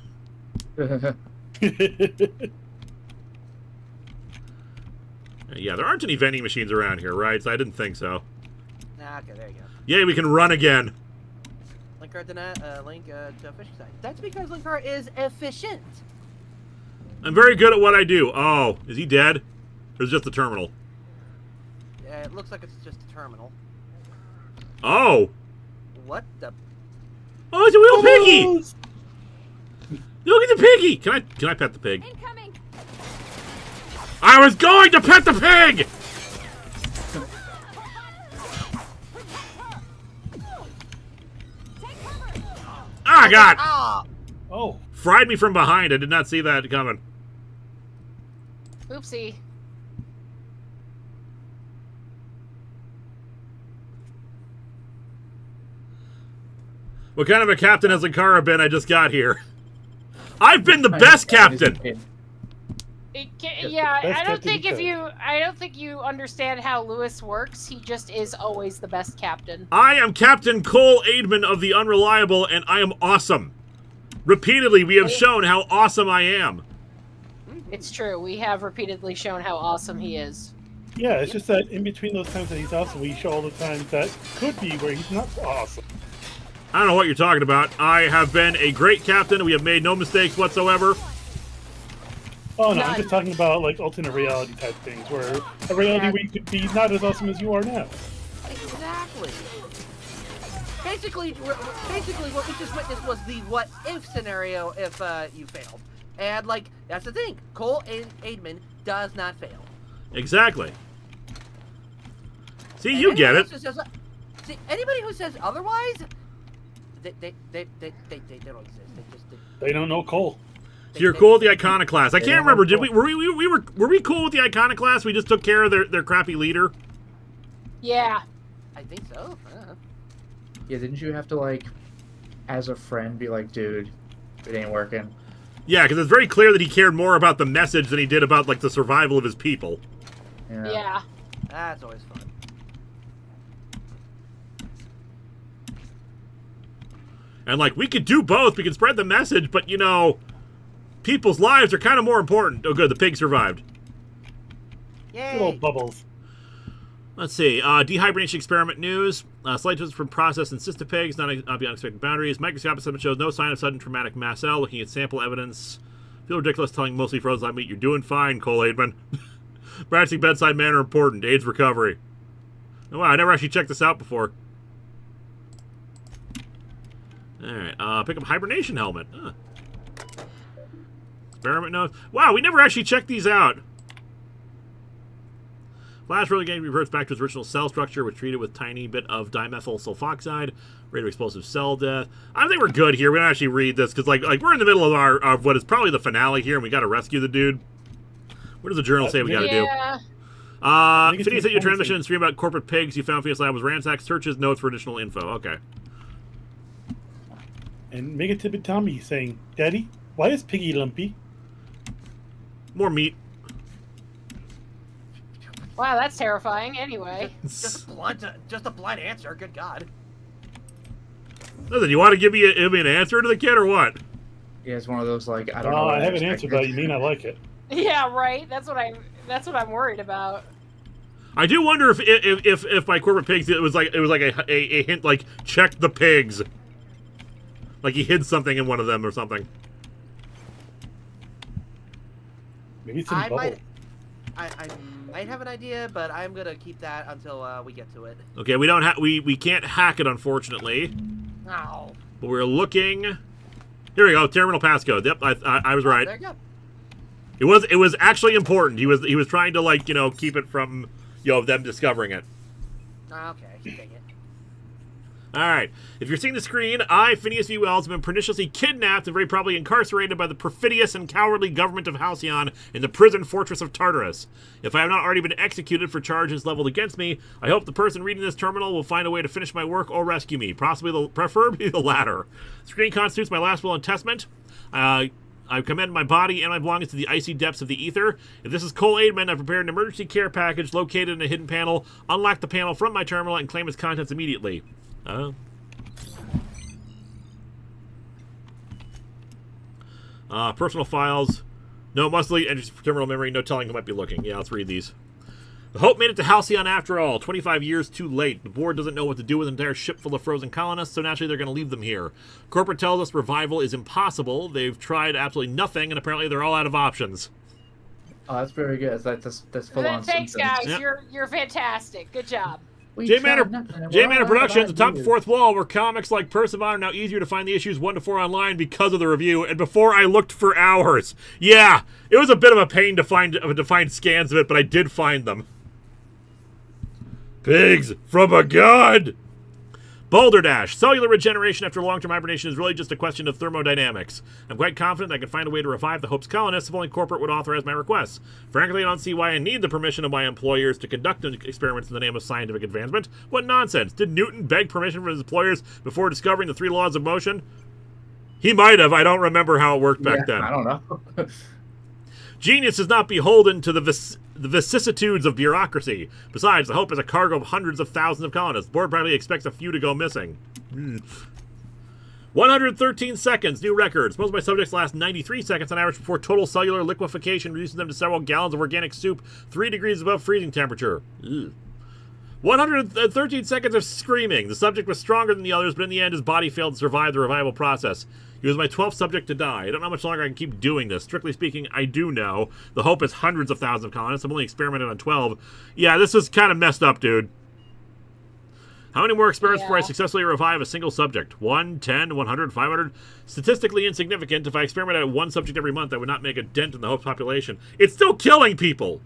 Yeah, there aren't any vending machines around here, right? So I didn't think so. Nah, okay, there you go. Yay, we can run again. Linkara to a fishing site. That's because Linkara is efficient. I'm very good at what I do. Oh, is he dead? Or is it just the terminal? Yeah, it looks like it's just a terminal. Oh. What the? Oh, it's a little piggy! Look at the piggy! Can I pet the pig? Incoming. I was going to pet the pig! Ah, God! Ah! Oh. Fried me from behind. I did not see that coming. Oopsie. What kind of a captain has Linkara been? I just got here. I've been the best captain! Yeah, best I don't captain think you if could. I don't think you understand how Lewis works. He just is always the best captain. I am Captain Cole Aidman of the Unreliable, and I am awesome. Repeatedly, we have shown how awesome I am. It's true. We have repeatedly shown how awesome he is. Yeah, it's just that in between those times that he's awesome, we show all the times that could be where he's not so awesome. I don't know what you're talking about. I have been a great captain. We have made no mistakes whatsoever. Oh no, I'm just talking about like alternate reality type things, where a reality where you could be not as awesome as you are now. Exactly. Basically, what we just witnessed was the what-if scenario if you failed. And, like, that's the thing. Cole Aidman does not fail. Exactly. See, you get it. See, anybody who says otherwise, they don't exist. They don't know Cole. So you're cool with the Iconoclast. I can't remember. Did were we cool with the Iconoclast? We just took care of their crappy leader. Yeah. I think so. Yeah, didn't you have to, like, as a friend, be like, dude, it ain't working? Yeah, because it's very clear that he cared more about the message than he did about, like, the survival of his people. Yeah. That's always fun. And, like, we could do both. We can spread the message, but, you know, people's lives are kind of more important. Oh, good. The pig survived. Yay! Little bubbles. Let's see. Dehybridation experiment news. Slight difference from process and cystipigs, not beyond unexpected boundaries. Microscopic assessment shows no sign of sudden traumatic mass cell. Looking at sample evidence. Feel ridiculous telling mostly frozen live meat. You're doing fine, Cole Aidman. Practicing bedside manner important. AIDS recovery. Oh, wow, I never actually checked this out before. Alright, pick up hibernation helmet. Huh. Experiment notes. Wow, we never actually checked these out. Flash really game reverts back to its original cell structure, which treated with tiny bit of dimethyl sulfoxide, rate of explosive cell death. I think we're good here. We don't actually read this because, like we're in the middle of what is probably the finale here, and we got to rescue the dude. What does the journal say we got to do? Phineas sent you a transmission and stream about corporate pigs. You found Phineas Lab was ransacked. Searches notes for additional info. Okay. And Mega Tibbet Tommy saying, "Daddy, why is Piggy lumpy?" More meat. Wow, that's terrifying. Anyway. Just a blunt answer. Good God. Listen, you want to give me an answer to the kid or what? Yeah, it's one of those like I don't know. I have an answer, but you may not like it. Yeah, right. That's what I'm worried about. I do wonder if by corporate pigs it was like a hint like check the pigs. Like he hid something in one of them or something. Maybe some bubble. I might have an idea, but I'm gonna keep that until we get to it. Okay, we can't hack it unfortunately. Oh. But we're looking. Here we go. Terminal passcode. Yep, I was right. There you It go. was actually important. He was trying to like keep it from them discovering it. Okay, dang it. Alright, if you're seeing the screen, I, Phineas V. Wells, have been perniciously kidnapped and very probably incarcerated by the perfidious and cowardly government of Halcyon in the prison fortress of Tartarus. If I have not already been executed for charges leveled against me, I hope the person reading this terminal will find a way to finish my work or rescue me, preferably the latter. The screen constitutes my last will and testament. I commend my body and my belongings to the icy depths of the ether. If this is Cole Aidman, I've prepared an emergency care package located in a hidden panel. Unlock the panel from my terminal and claim its contents immediately. Personal files. No must delete entries for terminal memory. No telling who might be looking. Yeah, let's read these. The Hope made it to Halcyon after all. 25 years too late. The board doesn't know what to do with an entire ship full of frozen colonists, so naturally they're going to leave them here. Corporate tells us revival is impossible. They've tried absolutely nothing, and apparently they're all out of options. Oh, that's very good. That's full on. Thanks, guys. Yep. You're fantastic. Good job. J-Manor Productions, atop the fourth wall, where comics like Percival are now easier to find the issues 1 to 4 online because of the review, and before I looked for hours. Yeah, it was a bit of a pain to find scans of it, but I did find them. Pigs from a god! Boulder Dash. Cellular regeneration after long-term hibernation is really just a question of thermodynamics. I'm quite confident I can find a way to revive the Hope's colonists if only corporate would authorize my requests. Frankly, I don't see why I need the permission of my employers to conduct experiments in the name of scientific advancement. What nonsense. Did Newton beg permission from his employers before discovering the 3 laws of motion? He might have. I don't remember how it worked back then. I don't know. Genius is not beholden to the vicissitudes of bureaucracy. Besides, the Hope is a cargo of hundreds of thousands of colonists. The board probably expects a few to go missing. 113 seconds, new records. Most of my subjects last 93 seconds on average before total cellular liquefaction, reducing them to several gallons of organic soup, 3 degrees above freezing temperature. 113 seconds of screaming. The subject was stronger than the others, but in the end, his body failed to survive the revival process. He was my 12th subject to die. I don't know how much longer I can keep doing this. Strictly speaking, I do know. The Hope is hundreds of thousands of colonists. I'm only experimented on 12. Yeah, this is kind of messed up, dude. How many more experiments before I successfully revive a single subject? 1, 10, 100, 500? Statistically insignificant. If I experimented at 1 subject every month, I would not make a dent in the Hope's population. It's still killing people!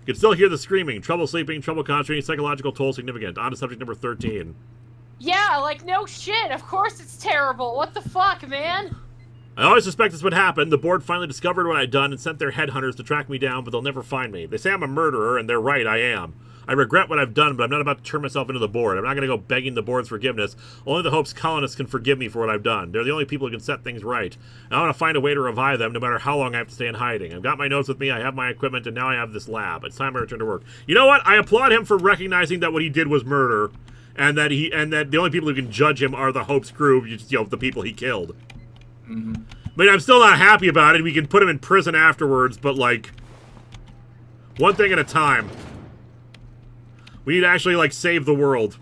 You can still hear the screaming. Trouble sleeping, trouble concentrating, psychological toll significant. On to subject number 13. Yeah, like, no shit. Of course it's terrible. What the fuck, man? I always suspect this would happen. The board finally discovered what I'd done and sent their headhunters to track me down, but they'll never find me. They say I'm a murderer, and they're right, I am. I regret what I've done, but I'm not about to turn myself into the board. I'm not going to go begging the board's forgiveness. Only the Hope's colonists can forgive me for what I've done. They're the only people who can set things right. I want to find a way to revive them, no matter how long I have to stay in hiding. I've got my notes with me, I have my equipment, and now I have this lab. It's time I return to work. You know what? I applaud him for recognizing that what he did was murder, and that the only people who can judge him are the Hope's crew, the people he killed. Mm-hmm. I mean, I'm still not happy about it. We can put him in prison afterwards, but, like, one thing at a time. We need to actually, like, save the world.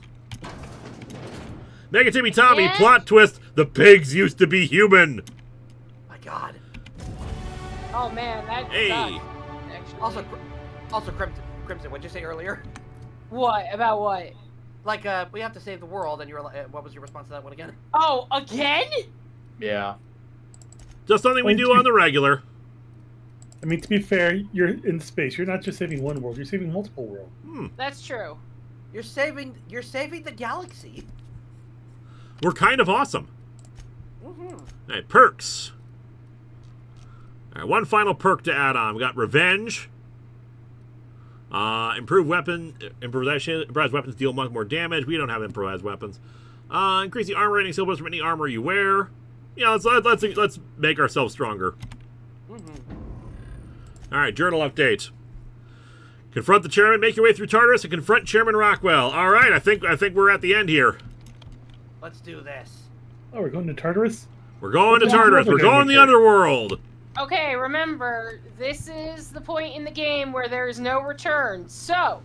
Mega Timmy Tommy, plot twist, the pigs used to be human. My God. Oh man, that sucks, actually. Also, Crimson, what'd you say earlier? What? About what? Like, we have to save the world, and you were like, what was your response to that one again? Oh, again? Yeah. Just something we do on the regular. I mean, to be fair, you're in space. You're not just saving one world. You're saving multiple worlds. That's true. You're saving the galaxy. We're kind of awesome. Mm-hmm. All right, perks. All right, one final perk to add on. We got Revenge. Improvised weapons deal much more damage. We don't have improvised weapons. Increase the armor rating syllables from any armor you wear. Yeah, let's make ourselves stronger. Mm-hmm. All right, journal update. Confront the chairman, make your way through Tartarus, and confront Chairman Rockwell. All right, I think we're at the end here. Let's do this. Oh, we're going to Tartarus? We're going to Tartarus. We're going to the underworld. Okay, remember, this is the point in the game where there is no return. So,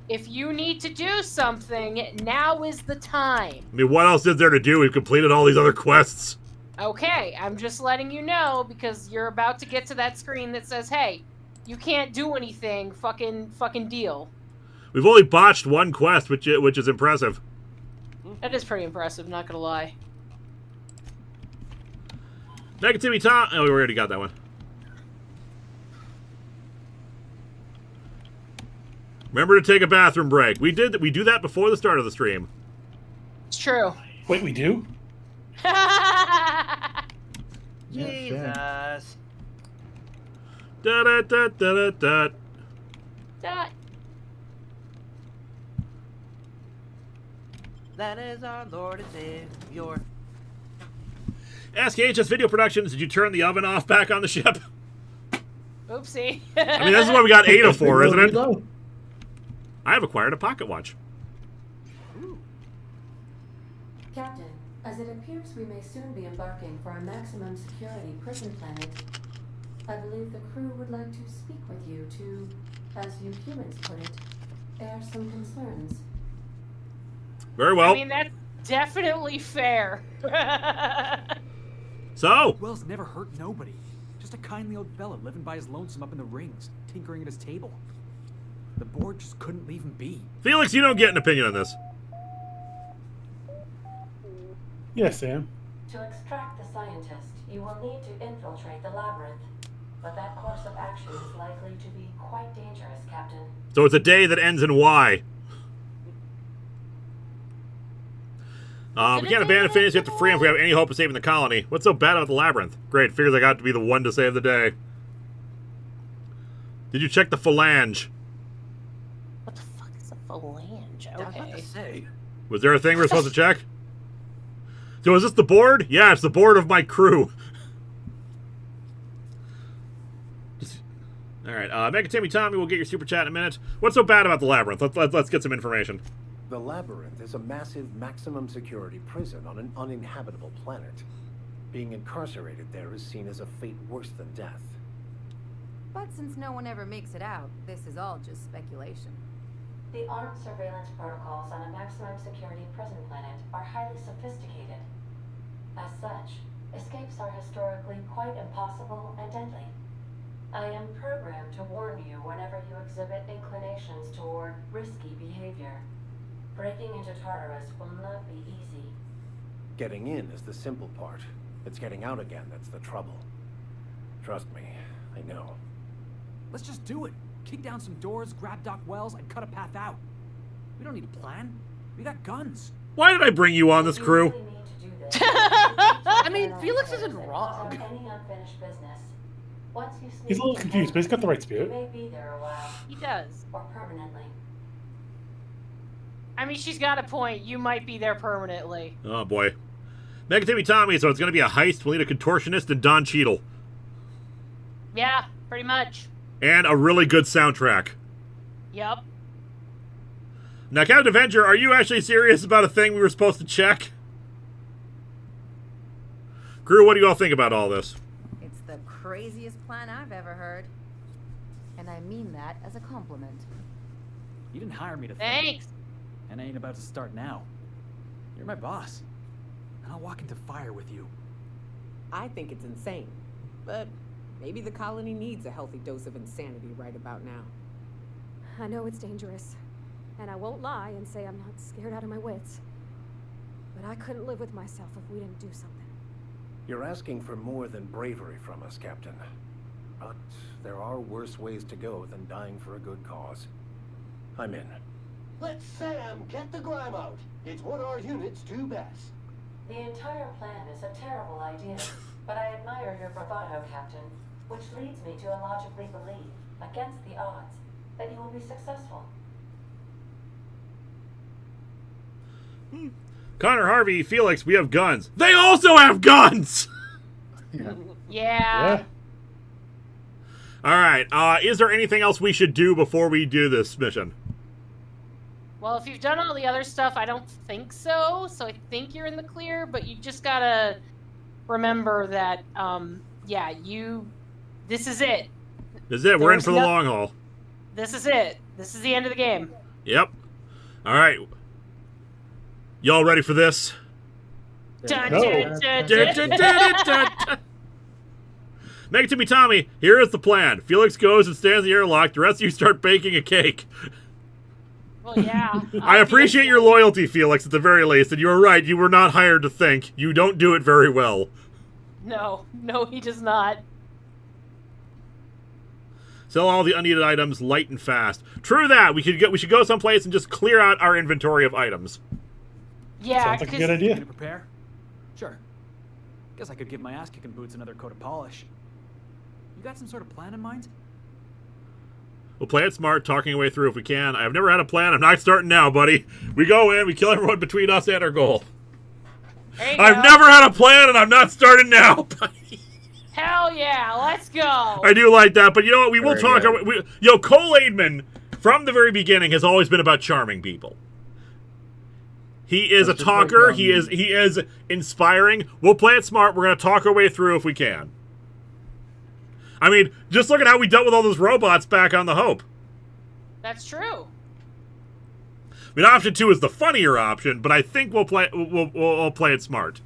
if you need to do something, now is the time. I mean, what else is there to do? We've completed all these other quests. Okay, I'm just letting you know because you're about to get to that screen that says, hey, you can't do anything, fucking deal. We've only botched one quest, which is impressive. That is pretty impressive, not gonna lie. Mega Timmy Tom. Oh, we already got that one. Remember to take a bathroom break. We do that before the start of the stream. It's true. Wait, we do? Jesus. Da da da da da da. That is our Lord and Savior. Ask HS Video Productions, did you turn the oven off back on the ship? Oopsie. I mean, this is what we got Ada for, isn't it? I have acquired a pocket watch. Captain, as it appears we may soon be embarking for a maximum security prison planet, I believe the crew would like to speak with you to, as you humans put it, air some concerns. Very well. I mean, that's definitely fair. So? Wells never hurt nobody. Just a kindly old fella living by his lonesome up in the rings, tinkering at his table. The board just couldn't leave him be. Felix, you don't get an opinion on this. Yes, Sam. To extract the scientist, you will need to infiltrate the labyrinth. But that course of action is likely to be quite dangerous, Captain. So it's a day that ends in Y. We can't abandon Phineas. We have to free him if we have any hope of saving the colony. What's so bad about the labyrinth? Great, figures I got to be the one to save the day. Did you check the phalange? What the fuck is a phalange? I was about Okay. to say. Was there a thing we're supposed to check? So is this the board? Yeah, it's the board of my crew. All right, Mega Timmy Tommy, we'll get your super chat in a minute. What's so bad about the labyrinth? Let's get some information. The labyrinth is a massive maximum security prison on an uninhabitable planet. Being incarcerated there is seen as a fate worse than death. But since no one ever makes it out, this is all just speculation. The armed surveillance protocols on a maximum security prison planet are highly sophisticated. As such, escapes are historically quite impossible and deadly. I am programmed to warn you whenever you exhibit inclinations toward risky behavior. Breaking into Tartarus will not be easy. Getting in is the simple part. It's getting out again that's the trouble. Trust me, I know. Let's just do it. Kick down some doors, grab Doc Wells, and cut a path out. We don't need a plan. We got guns. Why did I bring you on this crew? I mean, Felix isn't wrong. Any unfinished business. Once you sneak He's a little confused, but he's got the right spirit. You may be there a while. He does. Or permanently. I mean, she's got a point. You might be there permanently. Oh, boy. Mega Timmy Tommy, so it's going to be a heist. We'll need a contortionist and Don Cheadle. Yeah, pretty much. And a really good soundtrack. Yep. Now, Captain Avenger, are you actually serious about a thing we were supposed to check? Crew, what do you all think about all this? It's the craziest plan I've ever heard. And I mean that as a compliment. You didn't hire me to think. Thanks. And I ain't about to start now. You're my boss. And I'll walk into fire with you. I think it's insane. But maybe the colony needs a healthy dose of insanity right about now. I know it's dangerous. And I won't lie and say I'm not scared out of my wits. But I couldn't live with myself if we didn't do something. You're asking for more than bravery from us, Captain. But there are worse ways to go than dying for a good cause. I'm in. Let Sam get the grime out. It's what our units do best. The entire plan is a terrible idea, but I admire your bravado, Captain, which leads me to illogically believe, against the odds, that you will be successful. Connor, Harvey, Felix, we have guns. They also have guns! Yeah. All right. Is there anything else we should do before we do this mission? Well, if you've done all the other stuff, I don't think so. So I think you're in the clear, but you just gotta remember that, yeah, this is it. This is it. We're in for the long haul. This is it. This is the end of the game. Yep. All right. Y'all ready for this? Dun, No. dun, dun, dun, dun. Make it to me, Tommy. Here is the plan. Felix goes and stands the airlock. The rest of you start baking a cake. Well, yeah. I appreciate your loyalty, Felix, at the very least. And you were right. You were not hired to think. You don't do it very well. No, he does not. Sell all the unneeded items light and fast. True that. We should go someplace and just clear out our inventory of items. Yeah, sounds like a good idea. Gonna prepare? Sure. Guess I could give my ass-kicking boots another coat of polish. You got some sort of plan in mind? We'll play it smart, talking our way through if we can. I've never had a plan. I'm not starting now, buddy. We go in, we kill everyone between us and our goal. I've never had a plan, and I'm not starting now, buddy. Hell yeah, let's go. I do like that, but you know what? We will talk. Cole Aidman, from the very beginning, has always been about charming people. He is a talker. He is inspiring. We'll play it smart. We're going to talk our way through if we can. I mean, just look at how we dealt with all those robots back on the Hope. That's true. I mean, option 2 is the funnier option, but I think we'll play it smart.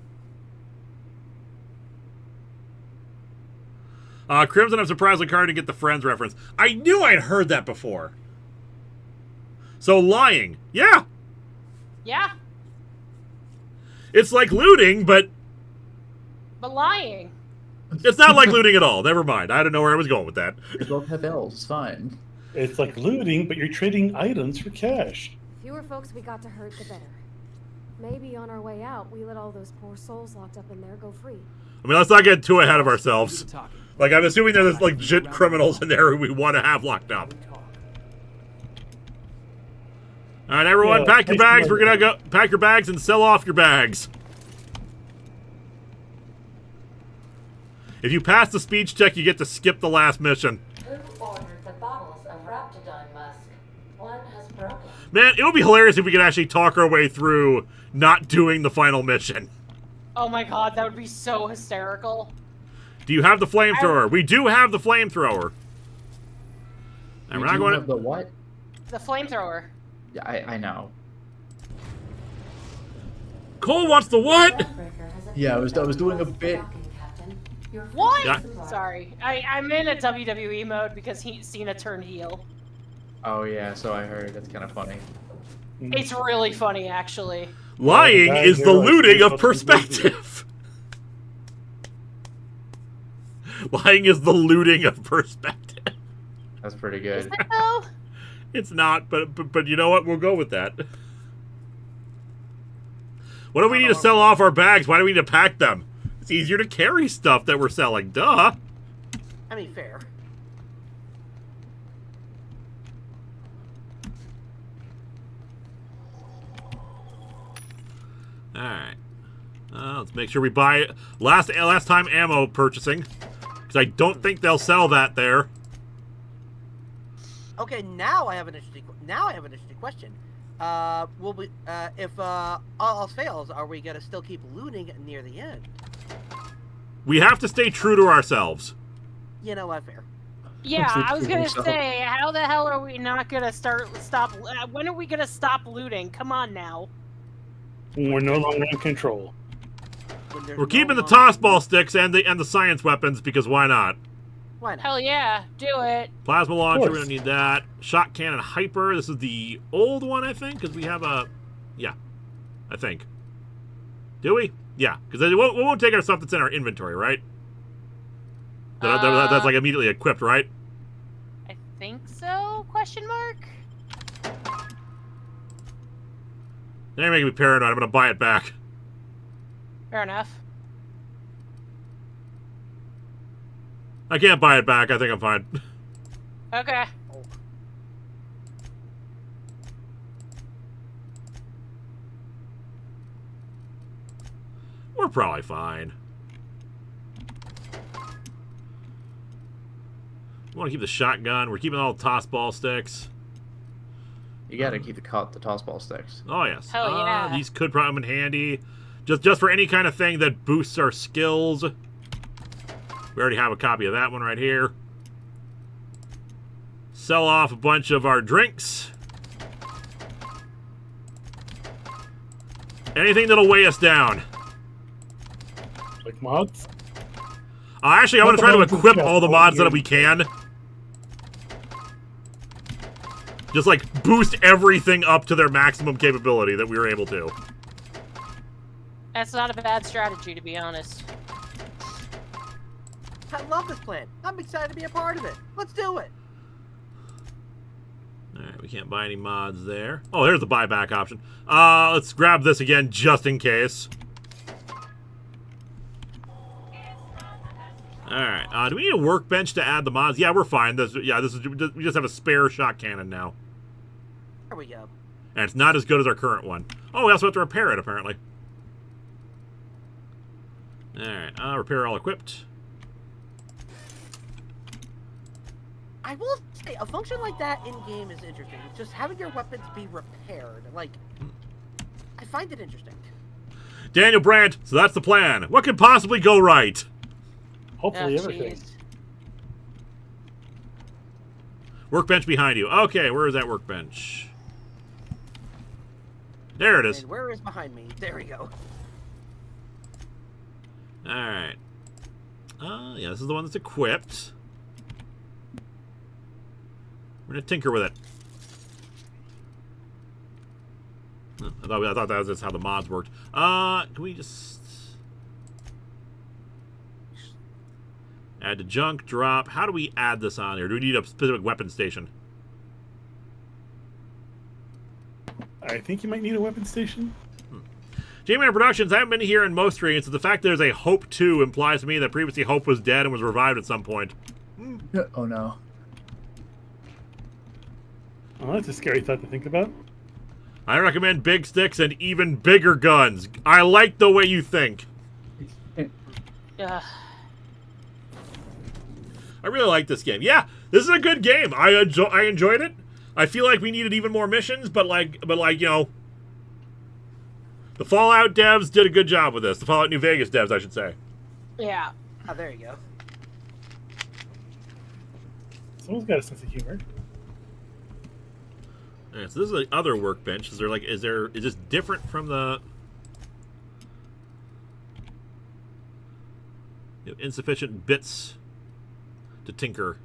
Crimson, I'm surprised Linkara didn't get the Friends reference. I knew I'd heard that before. So lying, yeah. Yeah. It's like looting, but lying. It's not like looting at all. Never mind. I don't know where I was going with that. We both have L's. It's fine. It's like looting, but you're trading items for cash. Fewer folks we got to hurt, the better. Maybe on our way out, we let all those poor souls locked up in there go free. I mean, let's not get too ahead of ourselves. Like, I'm assuming there's like legit criminals in there who we want to have locked up. All right, everyone, pack your bags. We're gonna go pack your bags and sell off your bags. If you pass the speech check, you get to skip the last mission. Who ordered the bottles of Raptidon musk? One has broken. Man, it would be hilarious if we could actually talk our way through not doing the final mission. Oh my god, that would be so hysterical. Do you have the flamethrower? We do have the flamethrower. And we're not going to have the what? The flamethrower. Yeah, I know. Cole wants the what? Yeah, I was doing a bit. What? Yeah. Sorry, I'm in a WWE mode because Cena turned heel. Oh yeah, so I heard. That's kind of funny. It's really funny, actually. Lying is the looting of perspective. Lying is the looting of perspective. That's pretty good. Is it though? It's not, but you know what? We'll go with that. What do we need to sell off our bags? Why do we need to pack them? It's easier to carry stuff that we're selling. Duh. I mean, fair. Alright. Let's make sure we buy last time ammo purchasing. Because I don't think they'll sell that there. Okay, now I have an interesting question. will we? If all else fails, are we gonna still keep looting near the end? We have to stay true to ourselves. You know what? Fair. Yeah, I was gonna say, how the hell are we not gonna stop? When are we gonna stop looting? Come on now. We're no longer in control. We're keeping the toss ball sticks and the science weapons because why not? Why not? Hell yeah, do it. Plasma launcher, we don't need that. Shot cannon hyper. This is the old one, I think, because we have a, yeah, I think. Do we? Yeah, because we won't take our stuff that's in our inventory, right? That's like immediately equipped, right? I think so? Question mark. Now you're making me paranoid. I'm gonna buy it back. Fair enough. I can't buy it back. I think I'm fine. Okay. We're probably fine. We want to keep the shotgun. We're keeping all the toss ball sticks. You gotta keep the toss ball sticks. Oh yes. Hell yeah. These could probably come in handy, just for any kind of thing that boosts our skills. We already have a copy of that one right here. Sell off a bunch of our drinks. Anything that'll weigh us down. Like mods? Actually, I'm going to try to equip all the mods that we can. Just, like, boost everything up to their maximum capability that we were able to. That's not a bad strategy, to be honest. I love this plan. I'm excited to be a part of it. Let's do it. Alright, we can't buy any mods there. Oh, there's the buyback option. Let's grab this again just in case. Alright, do we need a workbench to add the mods? Yeah, we're fine. We just have a spare shot cannon now. There we go. And it's not as good as our current one. Oh, we also have to repair it, apparently. Alright, repair all equipped. I will say, a function like that in-game is interesting. Just having your weapons be repaired. Like, I find it interesting. Daniel Brandt, so that's the plan. What could possibly go right? Hopefully everything. Workbench behind you. Okay, where is that workbench? There it is. And where is behind me? There we go. Alright. Yeah, this is the one that's equipped. We're gonna tinker with it. I thought that was just how the mods worked. Can we just add to junk, drop? How do we add this on here? Do we need a specific weapon station? I think you might need a weapon station. J-Man Productions, I haven't been here in most streams, so the fact there's a Hope 2 implies to me that previously Hope was dead and was revived at some point. Oh no. Oh, that's a scary thought to think about. I recommend big sticks and even bigger guns. I like the way you think. Yeah. I really like this game. Yeah, this is a good game. I enjoyed it. I feel like we needed even more missions, but like you know, the Fallout devs did a good job with this. The Fallout New Vegas devs, I should say. Yeah. Oh, there you go. Someone's got a sense of humor. Alright, so this is the other workbench. Is this different from the... You have insufficient bits to tinker.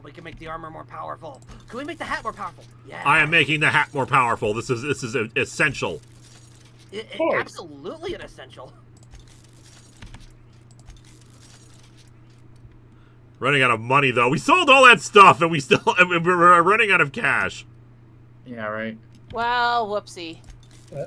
We can make the armor more powerful. Can we make the hat more powerful? Yeah. I am making the hat more powerful. This is essential. Absolutely an essential. Running out of money though. We sold all that stuff and we're running out of cash. Yeah, right. Well, whoopsie.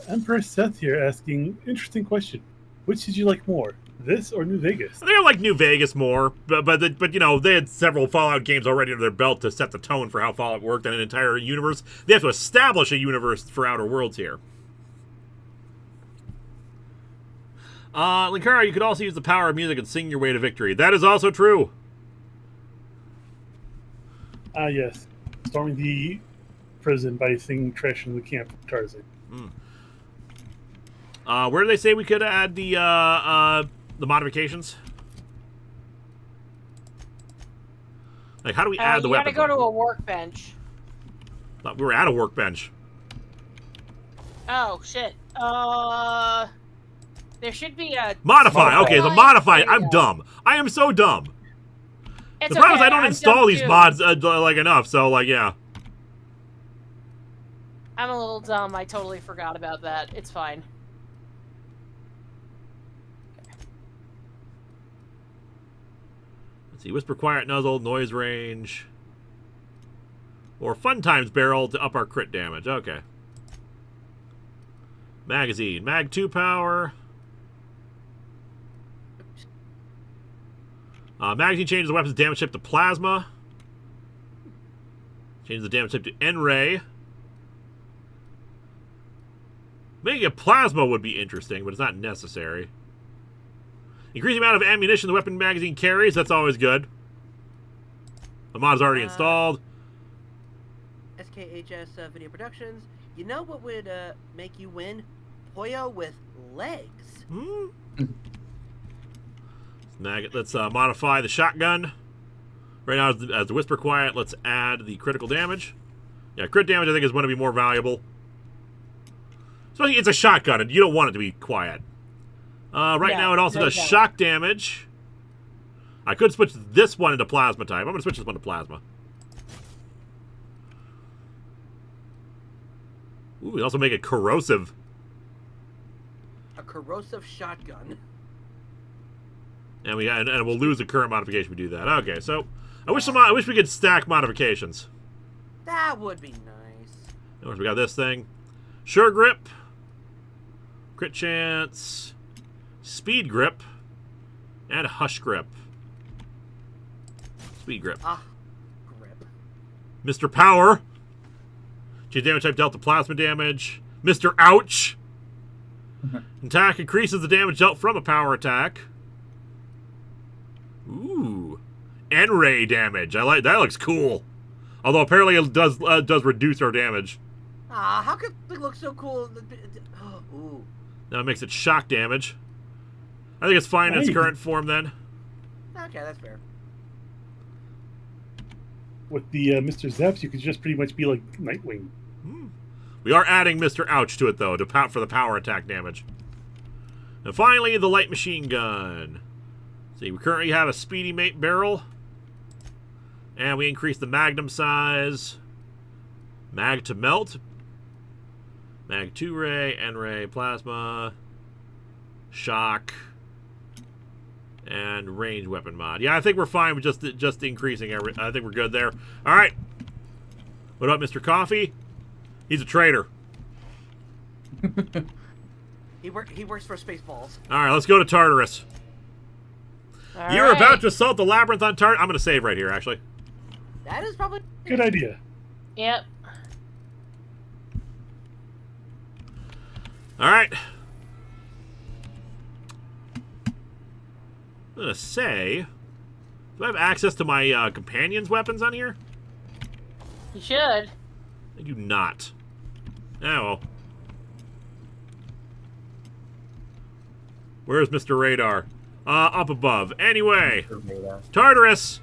Emperor Seth here asking, interesting question. Which did you like more, This or New Vegas? They like New Vegas more, but you know, they had several Fallout games already under their belt to set the tone for how Fallout worked in an entire universe. They have to establish a universe for Outer Worlds here. Linkara, you could also use the power of music and sing your way to victory. That is also true. Yes. Storming the prison by singing trash in the camp, Tarzan. Where do they say we could add the modifications? Like, how do we add the weapon? You gotta go to a workbench. Thought we were at a workbench. Oh, shit. There should be a... Modify! Okay, the modify. I'm dumb. I am so dumb. It's the problem is okay, I don't I'm install dumb these too. mods, like, enough, so, like, yeah. I'm a little dumb. I totally forgot about that. It's fine. Let's see, Whisper Quiet Nuzzle, Noise Range. Or Fun Times Barrel to up our crit damage. Okay. Magazine. Mag 2 power. Magazine changes the weapon's damage type to Plasma. Changes the damage type to N-Ray. Making a Plasma would be interesting, but it's not necessary. Increase the amount of ammunition the weapon magazine carries. That's always good. The mod is already installed. SKHS Video Productions. You know what would make you win? Poyo with legs. Let's modify the shotgun. Right now, as the Whisper Quiet, let's add the critical damage. Yeah, crit damage I think is going to be more valuable. Especially it's a shotgun, and you don't want it to be quiet. Right now, it also does shock damage. I could switch this one into Plasma type. I'm going to switch this one to Plasma. Ooh, we also make it corrosive. A corrosive shotgun. And we'll lose the current modification if we do that. Okay, so I wish we could stack modifications. That would be nice. Of course, we got this thing. Sure Grip. Crit Chance. Speed Grip. And Hush Grip. Speed Grip. Grip. Mr. Power. Change damage type dealt to plasma damage. Mr. Ouch. Attack increases the damage dealt from a power attack. Ooh. N-ray damage. I like that. Looks cool. Although apparently it does reduce our damage. How could it look so cool? Ooh. Now it makes it shock damage. I think it's fine in its current form then. Okay, that's fair. With the Mr. Zeps, you could just pretty much be like Nightwing. We are adding Mr. Ouch to it, though, for the power attack damage. And finally, the light machine gun. See, we currently have a Speedy Mate barrel. And we increase the magnum size. Mag to melt. Mag 2-ray, N-ray, plasma. Shock. And range weapon mod. Yeah, I think we're fine with just increasing I think we're good there. All right. What about Mr. Coffee? He's a traitor. He works for Spaceballs. All right, let's go to Tartarus. You're about to assault the labyrinth on Tartarus. I'm going to save right here, actually. That is probably good idea. Yep. All right. I'm going to say, do I have access to my companion's weapons on here? You should. I do not. Oh, well. Where's Mr. Radar? Up above. Anyway. Tartarus!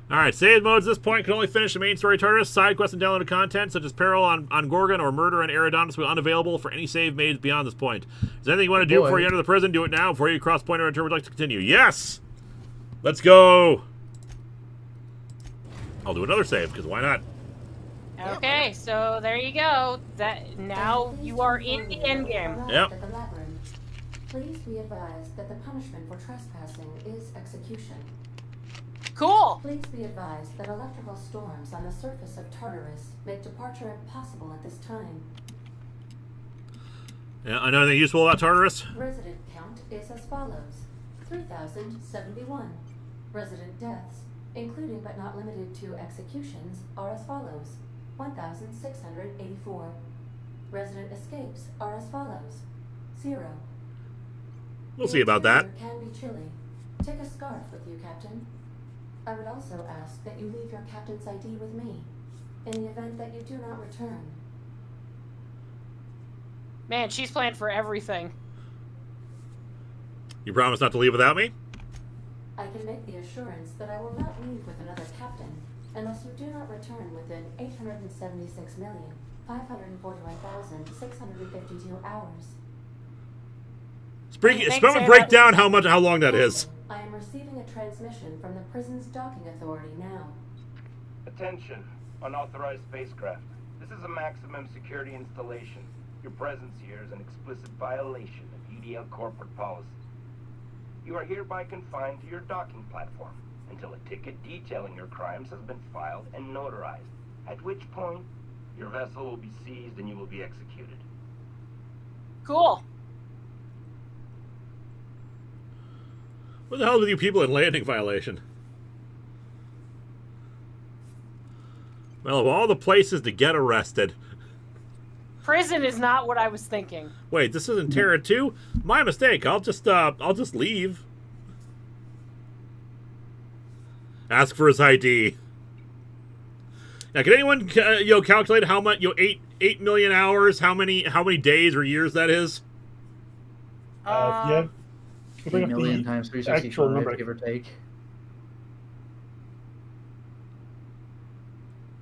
Alright, save modes at this point can only finish the main story Tartarus. Side quests and downloaded content, such as Peril on Gorgon or Murder on Eridonis, will be unavailable for any save made beyond this point. Is there anything you want to do before you enter the prison? Do it now before you cross point or enter would like to continue. Yes! Let's go! I'll do another save, because why not? Okay, so there you go. Now you are in the end game. Yep. Please be advised that the punishment for trespassing is execution. Cool. Please be advised that electrical storms on the surface of Tartarus make departure impossible at this time. Yeah, I know anything useful about Tartarus? Resident count is as follows: 3,071. Resident deaths, including but not limited to executions, are as follows: 1,684. Resident escapes are as follows: 0. We'll see about that. The interior can be chilly. Take a scarf with you, Captain. I would also ask that you leave your captain's ID with me, in the event that you do not return. Man, she's planned for everything. You promise not to leave without me? I can make the assurance that I will not leave with another captain unless you do not return within 876,541,652 hours. Someone break down how long that is. I am receiving a transmission from the prison's docking authority now. Attention, unauthorized spacecraft. This is a maximum security installation. Your presence here is an explicit violation of UDL corporate policy. You are hereby confined to your docking platform until a ticket detailing your crimes has been filed and notarized, at which point your vessel will be seized and you will be executed. Cool. What the hell with you people in landing violation? Well, of all the places to get arrested. Prison is not what I was thinking. Wait, this isn't Terra 2? My mistake. I'll just leave. Ask for his ID. Now, can anyone calculate how much 8 million hours, how many days or years that is? Yeah. 8 million times 365, give or take.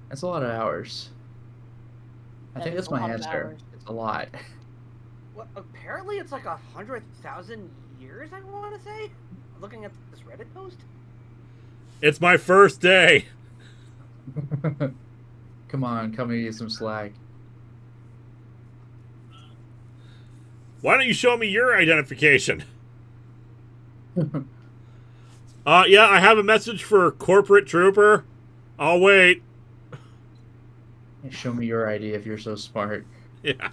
That's a lot of hours. I think that's my answer. It's a lot. Well, apparently it's like 100,000 years, I want to say? Looking at this Reddit post? It's my first day. Come on, cut me some slack. Why don't you show me your identification? Yeah, I have a message for Corporate Trooper. I'll wait. Show me your ID if you're so smart. Yeah. I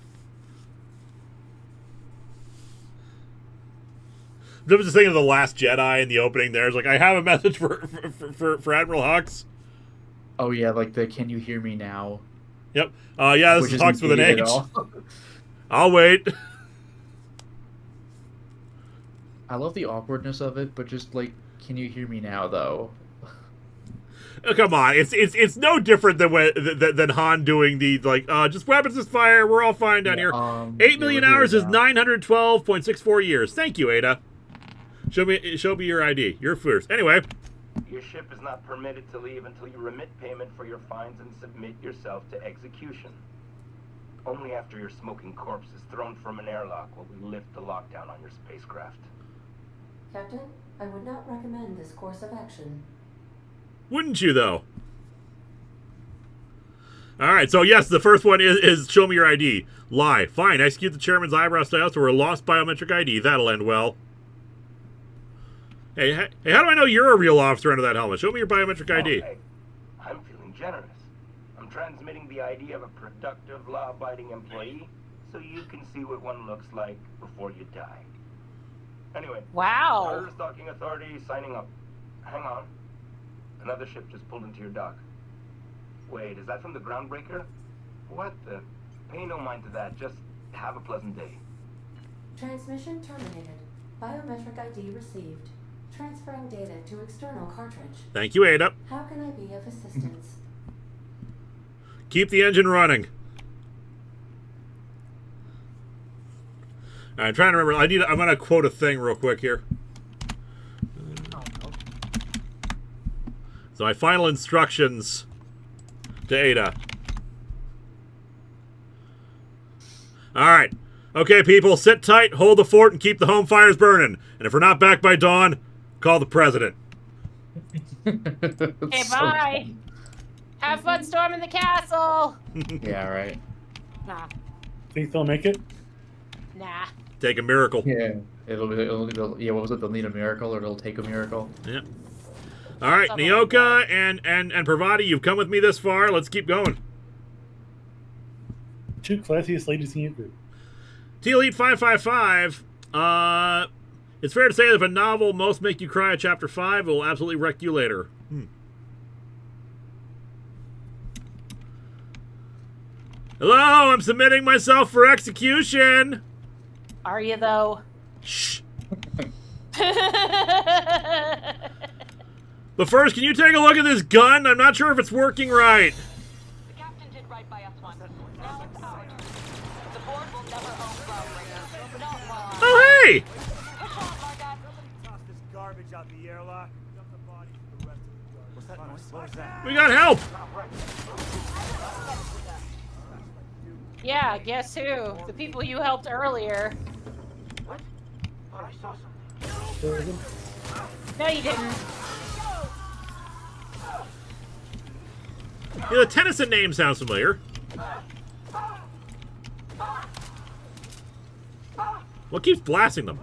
was just thinking of The Last Jedi in the opening there. It's like, I have a message for Admiral Hux. Oh, yeah, like the "Can you hear me now?" Yep. Yeah, this is Hux with an H. I'll wait. I love the awkwardness of it, but just like, "Can you hear me now?" though. Oh, come on, it's no different than Han doing the just weapons is fire. We're all fine down here. 8 million hours is 912.64 years. Thank you, Ada. Show me your ID. You're first. Anyway. Your ship is not permitted to leave until you remit payment for your fines and submit yourself to execution. Only after your smoking corpse is thrown from an airlock will we lift the lockdown on your spacecraft. Captain, I would not recommend this course of action. Wouldn't you, though? Alright, so yes, the first one is show me your ID. Lie. Fine, execute the chairman's eyebrow styles or a lost biometric ID. That'll end well. Hey, how do I know you're a real officer under that helmet? Show me your biometric ID. Okay. I'm feeling generous. I'm transmitting the ID of a productive, law-abiding employee so you can see what one looks like before you die. Anyway. Wow. Tartarus Docking Authority signing up. Hang on. Another ship just pulled into your dock. Wait, is that from the Groundbreaker? What the? Pay no mind to that. Just have a pleasant day. Transmission terminated. Biometric ID received. Transferring data to external cartridge. Thank you, Ada. How can I be of assistance? Keep the engine running. I'm trying to remember. I'm gonna quote a thing real quick here. So my final instructions to Ada. Alright. Okay, people, sit tight, hold the fort, and keep the home fires burning. And if we're not back by dawn, call the president. Okay, bye. Have fun storming the castle. Yeah, right. Nah. Think they'll make it? Nah. Take a miracle. Yeah. Yeah, what was it? They'll need a miracle or they'll take a miracle. Yeah. All right, Nyoka and Parvati, you've come with me this far. Let's keep going. Two classiest ladies in your group. T-Elite 555. It's fair to say that if a novel most make you cry at chapter 5, it will absolutely wreck you later. Hello, I'm submitting myself for execution. Are you though? Shh. But first, can you take a look at this gun? I'm not sure if it's working right. The captain did right by us once. Now it's ours. The board will never own groundbreakers. Not while Oh, hey! Push on, Margot. Toss this garbage out the airlock. Dump the body for the rest of the yard. What's that noise? What was that? We got help! Yeah, guess who? The people you helped earlier. What? Thought I saw something. No, you didn't. Yeah, the Tennyson name sounds familiar. What keeps blasting them?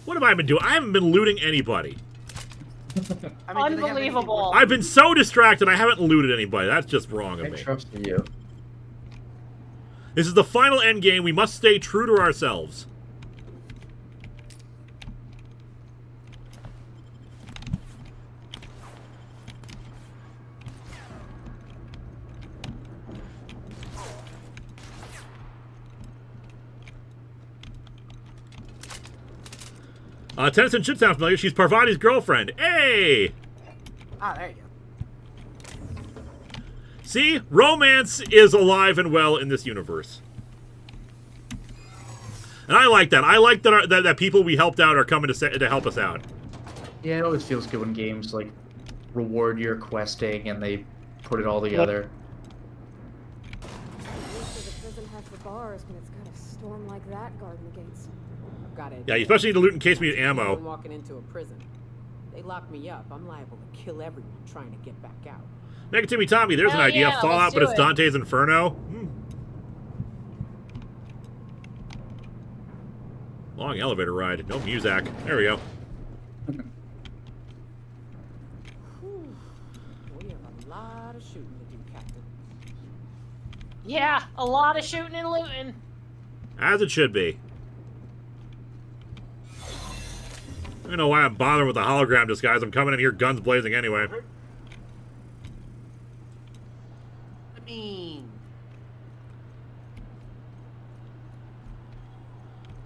What have I been doing? I haven't been looting anybody. Unbelievable. I've been so distracted, I haven't looted anybody. That's just wrong of me. I trust you. This is the final end game. We must stay true to ourselves. Tennyson should sound familiar. She's Parvati's girlfriend. Hey! Ah, there you go. See? Romance is alive and well in this universe. And I like that. I like that people we helped out are coming to help us out. Yeah, it always feels good when games, like, reward your questing and they put it all together. The prison has the bars when it's got a storm like that guarding the gates. Got it. Yeah, you especially need to loot in case we need ammo. I'm walking into a prison. They lock me up. I'm liable to kill everyone trying to get back out. Make it Timmy Tommy, there's an idea. yeah, Fallout, let's but do it's it. Dante's Inferno. Long elevator ride. No Muzak. There we go. We have a lot of shooting to do, Captain. Yeah, a lot of shooting and looting. As it should be. I don't know why I'm bothering with the hologram disguise. I'm coming in here guns blazing anyway. I mean...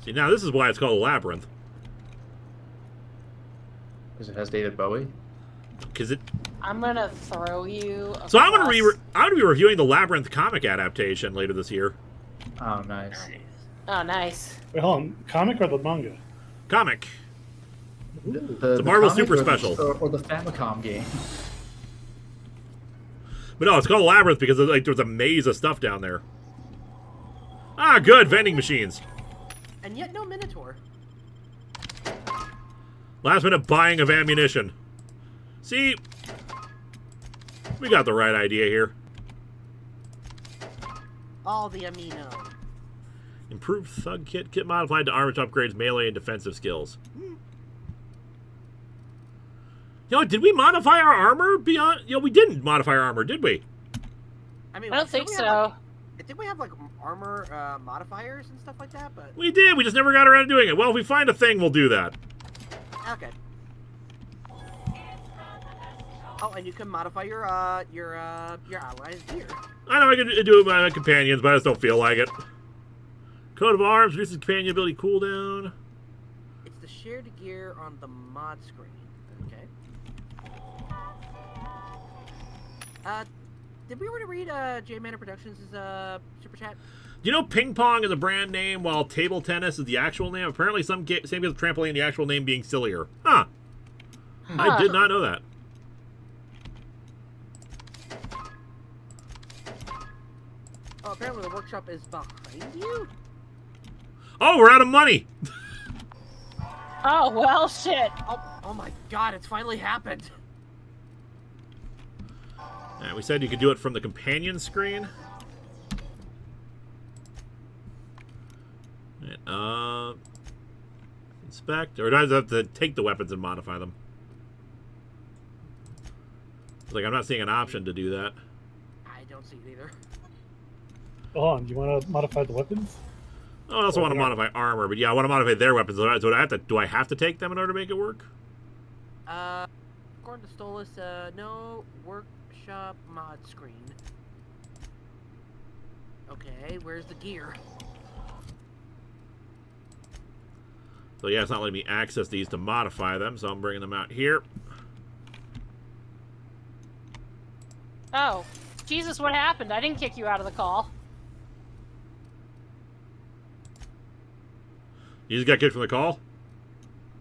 See, now this is why it's called a labyrinth. Because it has David Bowie? Because it... I'm gonna throw you. So I'm gonna across- be reviewing the Labyrinth comic adaptation later this year. Oh, nice. Oh, nice. Wait, hold on. Comic or the manga? Comic. The Marvel comic Super or the- Special. Or the Famicom game. But no, it's called a labyrinth because like there's a maze of stuff down there. Ah, good vending machines. And yet no Minotaur. Last minute buying of ammunition. See, we got the right idea here. All the amino. Improved thug kit. Kit modified to armor to upgrades melee and defensive skills. Yo, did we modify our armor beyond? Yo, we didn't modify our armor, did we? I mean, I don't think didn't we so. have, like, did we have like armor modifiers and stuff like that? But We did. We just never got around to doing it. Well, if we find a thing, we'll do that. okay. Oh, and you can modify your allies gear. I know I can do it with my companions, but I just don't feel like it. Coat of arms reduces companion ability cooldown. It's the shared gear on the mod screen. Okay. Did we already read J Manor Productions' super chat? Do you know ping pong is a brand name while table tennis is the actual name? Apparently same as trampoline, the actual name being sillier. Huh. I did not know that. Oh, apparently the workshop is behind you? Oh, we're out of money! Oh, well, shit. Oh my god, it's finally happened. Alright, we said you could do it from the companion screen. Alright, inspect, or does it have to take the weapons and modify them? Like, I'm not seeing an option to do that. I don't see it either. Oh, do you want to modify the weapons? Oh, I also want to modify armor, but yeah, I want to modify their weapons. So do I have to take them in order to make it work? According to Stolas, no workshop mod screen. Okay, where's the gear? So yeah, it's not letting me access these to modify them, so I'm bringing them out here. Oh, Jesus, what happened? I didn't kick you out of the call. You just got kicked from the call?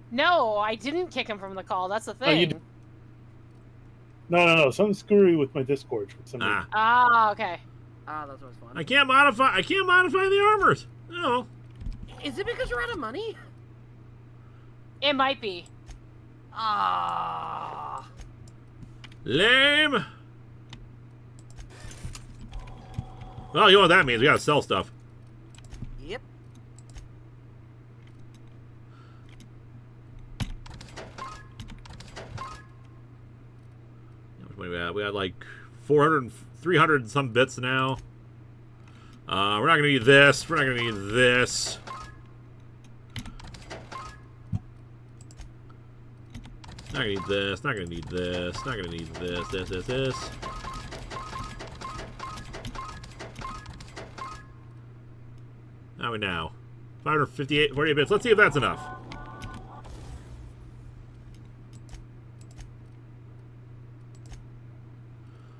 No, I didn't kick him from the call. That's the Oh, you thing. No. Something's screwy with my Discord. Ah, okay. Ah, that's what's fun. I can't modify the armors. No. Is it because you're out of money? It might be. Ah. Lame. Well, you know what that means. We gotta sell stuff. Yep. How much money we had? We had like 300 and some bits now. We're not gonna need this. We're not gonna need this. Not gonna need this. Not gonna need this. Not gonna need this. This. How are we now? 548, 48 bits. Let's see if that's enough.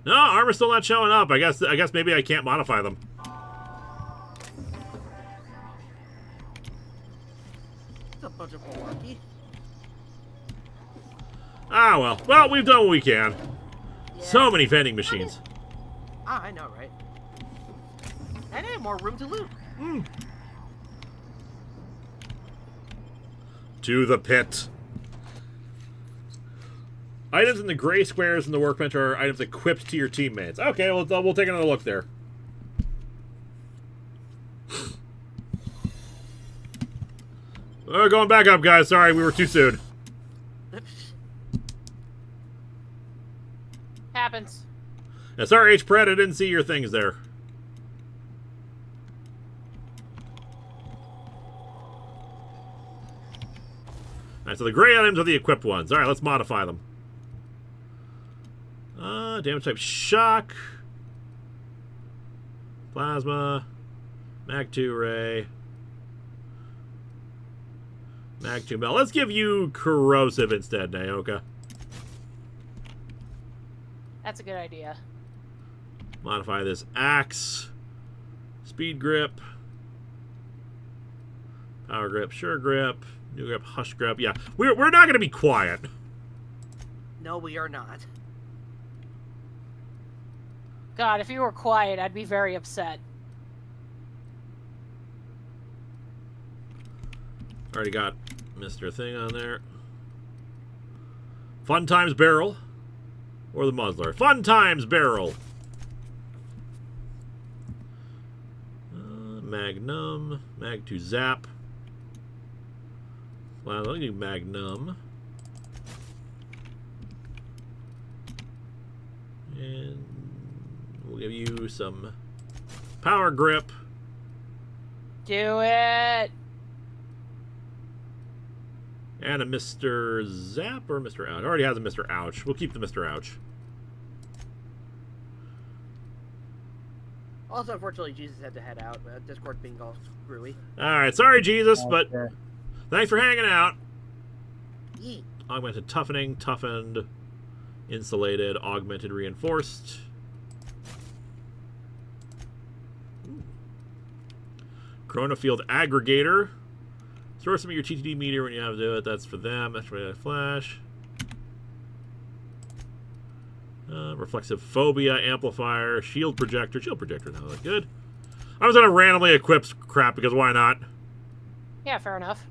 No, armor's still not showing up. I guess maybe I can't modify them. It's a bunch of malarkey. Ah, well. Well, we've done what we can. Yeah. So many vending machines. Ah, I know, right? And I have more room to loot. To the pit. Items in the gray squares in the workbench are items equipped to your teammates. Okay, we'll take another look there. Going back up, guys. Sorry, we were too soon. Happens. Yeah, sorry, H-Pred, I didn't see your things there. Alright, so the gray items are the equipped ones. Alright, let's modify them. Damage type shock. Plasma. Mag 2 ray. Mag 2 mel. Let's give you corrosive instead, Naoka. That's a good idea. Modify this axe. Speed grip. Power grip. Sure grip. New grip. Hush grip. Yeah, we're not going to be quiet. No, we are not. God, if you were quiet, I'd be very upset. Already got Mr. Thing on there. Fun Times Barrel. Or the Muzzler. Fun Times Barrel. Magnum. Mag 2 Zap. Well, let me do Magnum. And we'll give you some Power Grip. Do it! And a Mr. Zap or Mr. Ouch? It already has a Mr. Ouch. We'll keep the Mr. Ouch. Also, unfortunately, Jesus had to head out. Discord being all screwy. Alright, sorry, Jesus, but thanks for hanging out. Yeet. Augmented toughening, toughened, insulated, augmented, reinforced. Corona Field Aggregator. Store some of your TTD meter when you have to do it. That's for them. That's for flash. Reflexive Phobia Amplifier. Shield Projector. Shield Projector, not that good. I was gonna randomly equip crap because why not? Yeah, fair enough.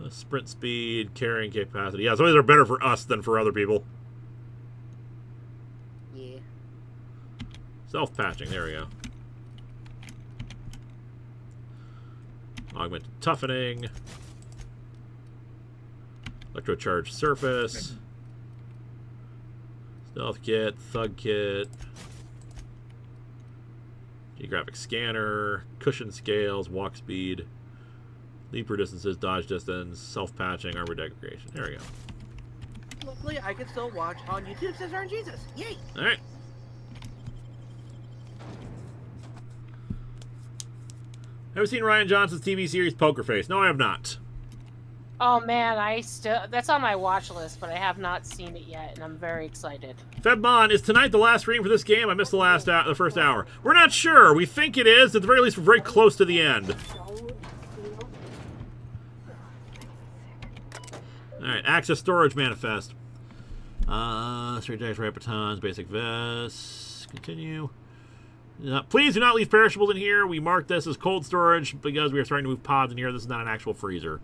Sprint speed, carrying capacity. Yeah, so these are better for us than for other people. Yeah. Self-patching, there we go. Augmented toughening. Electrocharged surface. Stealth kit, thug kit. Geographic scanner, cushion scales, walk speed, leaper distances, dodge distance, self-patching, armor degradation. There we go. Luckily, I can still watch on YouTube Says Aaron Jesus. Yay! Alright. Ever seen Ryan Johnson's TV series Poker Face? No, I have not. Oh man, that's on my watch list, but I have not seen it yet, and I'm very excited. Fedmon, is tonight the last stream for this game? I missed the first hour. We're not sure. We think it is. At the very least, we're very close to the end. Alright, access storage manifest. Straight jacks, right batons, basic vests. Continue. Please do not leave perishables in here. We marked this as cold storage because we are starting to move pods in here. This is not an actual freezer.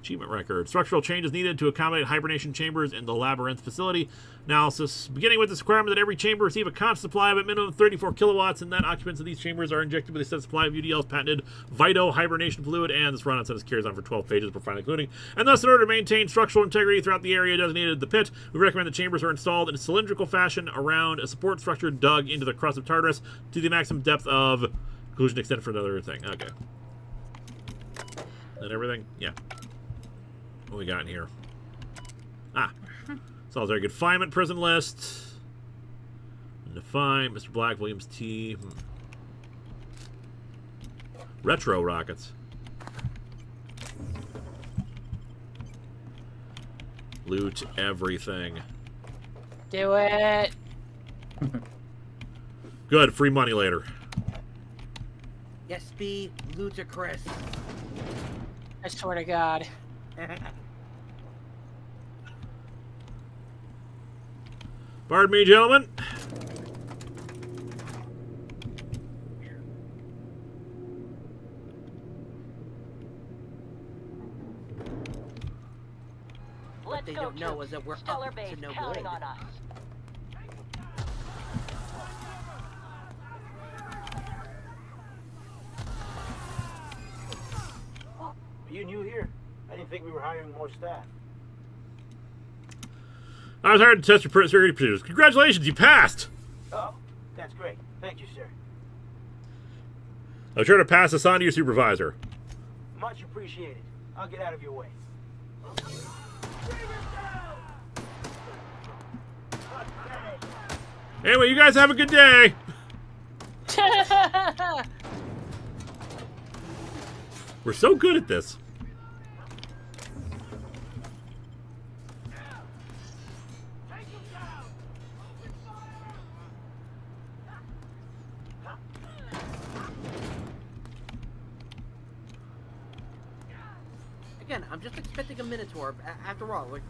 Achievement record. Structural changes needed to accommodate hibernation chambers in the labyrinth facility. Analysis. Beginning with this requirement that every chamber receive a constant supply of a minimum of 34 kilowatts, and that occupants of these chambers are injected with a set supply of UDL's patented Vito hibernation fluid, and this run-on sentence carries on for 12 pages before finally concluding. And thus, in order to maintain structural integrity throughout the area designated the pit, we recommend the chambers are installed in a cylindrical fashion around a support structure dug into the crust of Tartarus to the maximum depth of conclusion extended for another thing. Okay. And everything? Yeah. What we got in here? Solitary confinement prison list. Define Mr. Black, Williams T. Retro rockets. Loot everything. Do it. Good, free money later. Yes, be ludicrous. I swear to God. Pardon me, gentlemen. What they don't know is that we're up to no good. Are you new here? I didn't think we were hiring more staff. I was hired to test your security procedures. Congratulations, you passed! Oh, that's great. Thank you, sir. I'm sure to pass this on to your supervisor. Much appreciated. I'll get out of your way. Anyway, you guys have a good day! We're so good at this. Again, I'm just expecting a Minotaur. After all, like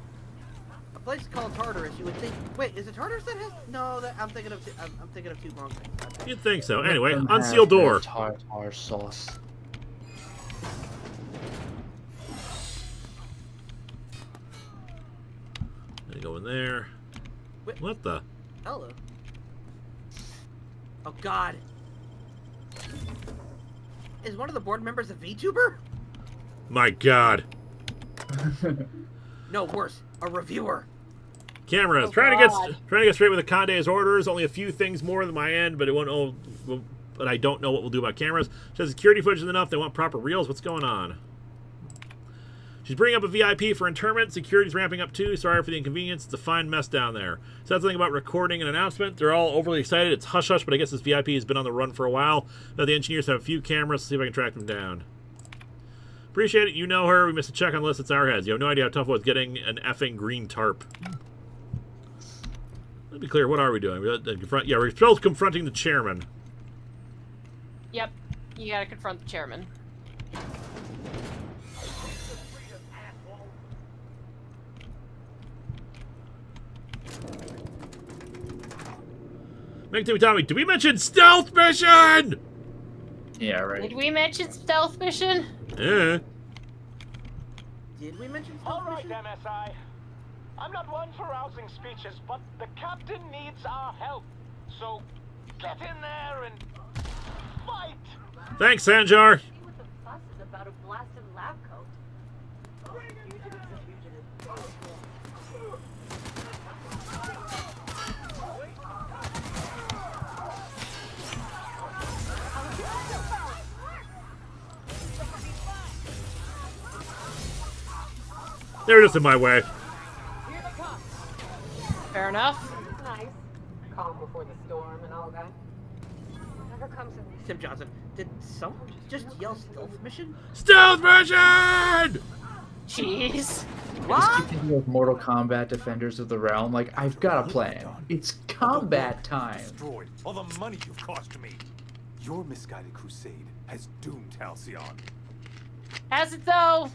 a place called Tartarus, you would think. Wait, is it Tartarus that has? No, I'm thinking of. I'm thinking of two wrong things. Okay. You'd think so. Anyway, unseal door. Tartar sauce. They go in there. Wait. What the? Hello. Oh God. Is one of the board members a VTuber? My God. No, worse, a reviewer. Cameras. Oh, trying to get straight with the Conde's orders. Only a few things more than my end, but it won't. Oh, but I don't know what we'll do about cameras. Says security footage is enough. They want proper reels. What's going on? She's bringing up a VIP for internment. Security's ramping up too. Sorry for the inconvenience. It's a fine mess down there. Said something about recording an announcement. They're all overly excited. It's hush hush, but I guess this VIP has been on the run for a while. Now the engineers have a few cameras. Let's see if I can track them down. Appreciate it. You know her. We missed a check on the list. It's our heads. You have no idea how tough it was getting an effing green tarp. Let's be clear. What are we doing? We're still confronting the chairman. Yep. You gotta confront the chairman. Make Timmy Tommy, did we mention stealth mission? Yeah, right. Did we mention stealth mission? Yeah. Did we mention All right, mission? MSI. I'm not one for rousing speeches, but the captain needs our help. So get in there and fight. Thanks, Sanjar. See what the fuss is about a blasted lab coat. Oh, fugitive, fugitive. They're just in my way. Fair enough. Nice. Calm before the storm and all that. Never comes in these. Tim Johnson, did someone just yell stealth mission? Stealth mission! Jeez. I just keep thinking of Mortal Kombat Defenders of the Realm. Like, I've got a plan. It's combat time. Destroyed all the money you've cost me. Your misguided crusade has doomed Halcyon. Has it though?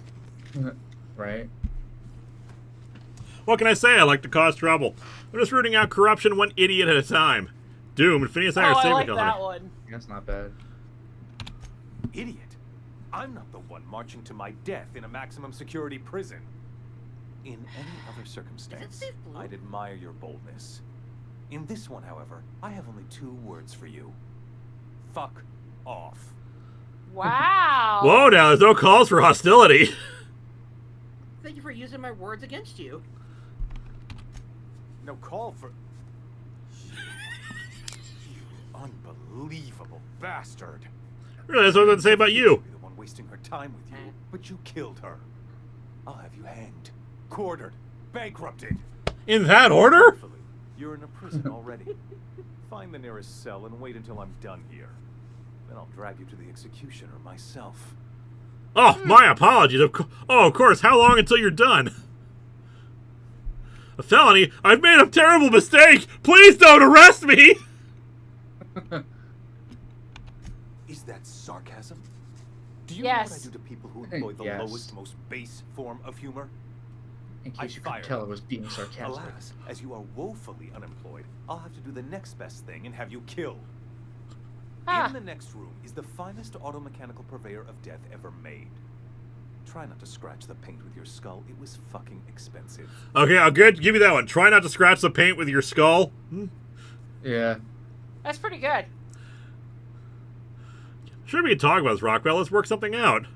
Right? What can I say? I like to cause trouble. I'm just rooting out corruption one idiot at a time. Doom and Phineas and I are I saving like company. that one. That's not bad. Idiot. I'm not the one marching to my death in a maximum security prison. In any other circumstance, I'd admire your boldness. In this one, however, I have only 2 words for you. Fuck off. Wow. Whoa, now there's no calls for hostility. Thank you for using my words against you. No call for... You unbelievable bastard. Really, that's what I was going to say about you. The one wasting her time with you, but you killed her. I'll have you hanged, quartered, bankrupted. In that order? Hopefully, you're in a prison already. Find the nearest cell and wait until I'm done here. Then I'll drag you to the executioner myself. Oh, my apologies. Of course. How long until you're done? A felony? I've made a terrible mistake. Please don't arrest me. Is that sarcasm? Do you Yes. know what I do to people who employ the Yes. lowest, most base form of humor? In I case you fire couldn't tell, them. I was being sarcastic. Alas, as you are woefully unemployed, I'll have to do the next best thing and have you killed. Ah. In the next room is the finest automechanical purveyor of death ever made. Try not to scratch the paint with your skull. It was fucking expensive. Okay, I'll give you that one. Try not to scratch the paint with your skull. Yeah. That's pretty good. Sure, we can talk about this, Rockwell. Let's work something out.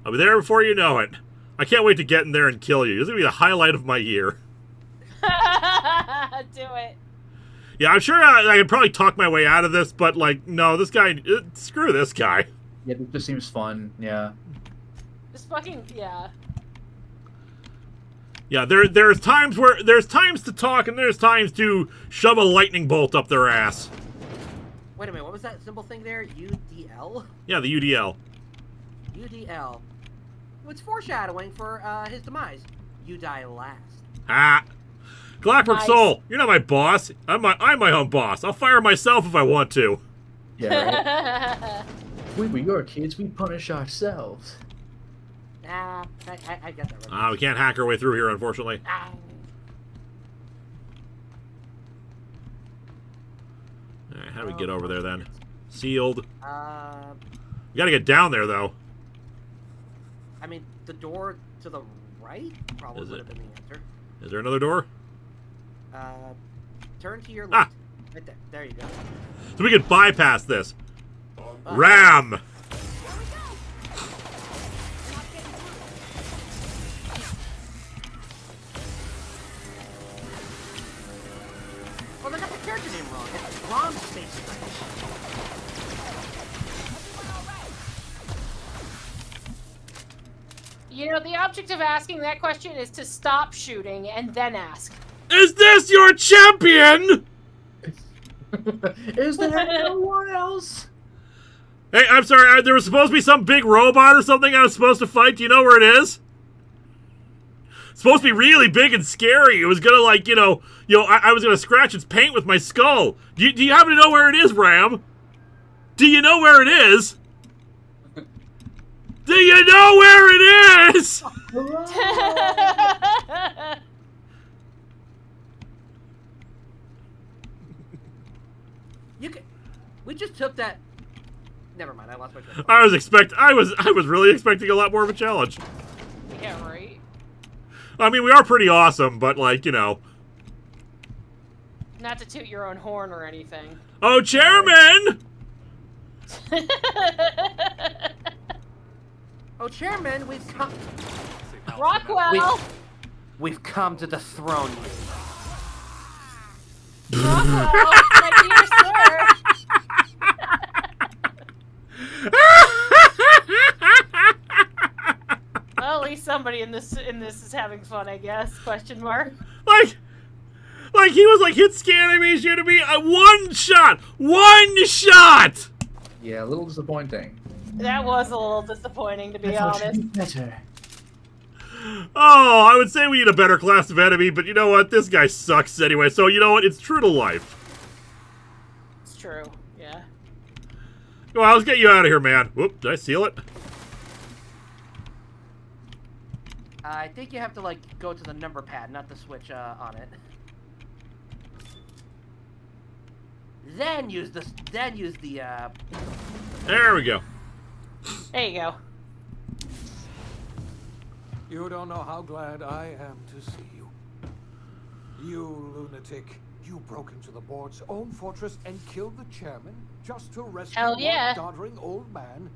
I'll be there before you know it. I can't wait to get in there and kill you. This is going to be the highlight of my year. Do it. Yeah, I'm sure I could probably talk my way out of this, but, like, no, this guy... screw this guy. Yeah, this just seems fun. Yeah. Just fucking, yeah. Yeah, there's times to talk and there's times to shove a lightning bolt up their ass. Wait a minute, what was that symbol thing there? UDL? Yeah, the UDL. UDL. It's foreshadowing for his demise. You die last. Ah. Clockwork Nice. Soul, you're not my boss. I'm my own boss. I'll fire myself if I want to. Yeah, right? We were your kids, we punish ourselves. Nah, I get that right. We can't hack our way through here, unfortunately. Alright, how do we get over there, then? Sealed. We gotta get down there, though. I mean, the door to the right probably Is would it? have been the answer. Is there another door? Turn to your left. Right there. There you go. So we could bypass this. Ram! Oh, they got the character name wrong. It's Rom Space Race. You know, the object of asking that question is to stop shooting and then ask. Is this your champion? Is there no one else? Hey, I'm sorry, there was supposed to be some big robot or something I was supposed to fight. Do you know where it is? It's supposed to be really big and scary. It was gonna, like, I was gonna scratch its paint with my skull. Do you happen to know where it is, Ram? Do you know where it is? Do you know where it is? We just took that. Never mind. I lost my train. I was really expecting a lot more of a challenge. I mean, we are pretty awesome, but, like, you know. Not to toot your own horn or anything. Oh, Chairman! Oh, Chairman, we've come. Rockwell! We've come to the throne. Rockwell, my dear sir. Well, at least somebody in this is having fun, I guess. Question mark. Like he was like hit scanning me, shooting me. One shot. Yeah, a little disappointing. That was a little disappointing, to be honest. Better. Oh, I would say we need a better class of enemy, but you know what? This guy sucks anyway. So you know what? It's true to life. It's true. Yeah. Well, let's get you out of here, man. Whoop! Did I seal it? I think you have to like go to the number pad, not the switch on it. Then use the. There we go. There you go. You don't know how glad I am to see you. You lunatic. You broke into the board's own fortress and killed the chairman just to rescue Hell yeah. one doddering old man.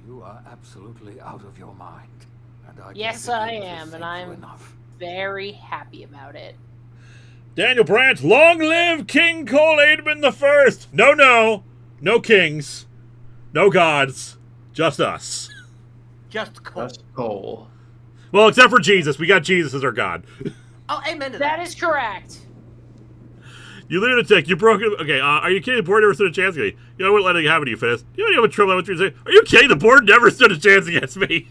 You are absolutely out of your mind. And I Yes, can't I begin to am, thank and you I'm enough. very happy about it. Daniel Brandt, long live King Cole Aidman the First. No kings, no gods, just us. Just Cole. Just Cole. Well, except for Jesus, we got Jesus as our god. Oh, amen to that. That is correct. You lunatic, you broke it. Okay, are you kidding? The board never stood a chance against me. You know, I wouldn't let it happen to you, Finis. You know how much trouble I went through to say? Are you kidding? The board never stood a chance against me.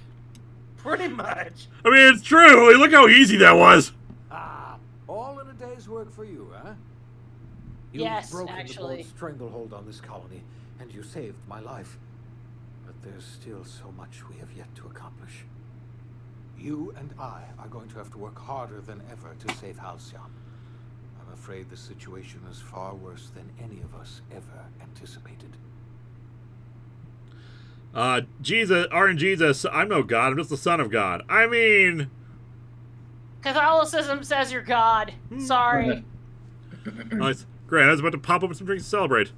Pretty much. I mean, it's true. Like, look how easy that was. All in a day's work for you, huh? You've Yes, broken actually. the board's stranglehold on this colony, and you saved my life. But there's still so much we have yet to accomplish. You and I are going to have to work harder than ever to save Halcyon. I'm afraid the situation is far worse than any of us ever anticipated. Jesus, Jesus, I'm no god. I'm just the son of God. I mean... Catholicism says you're God. Sorry. Nice. Great, I was about to pop open some drinks to celebrate.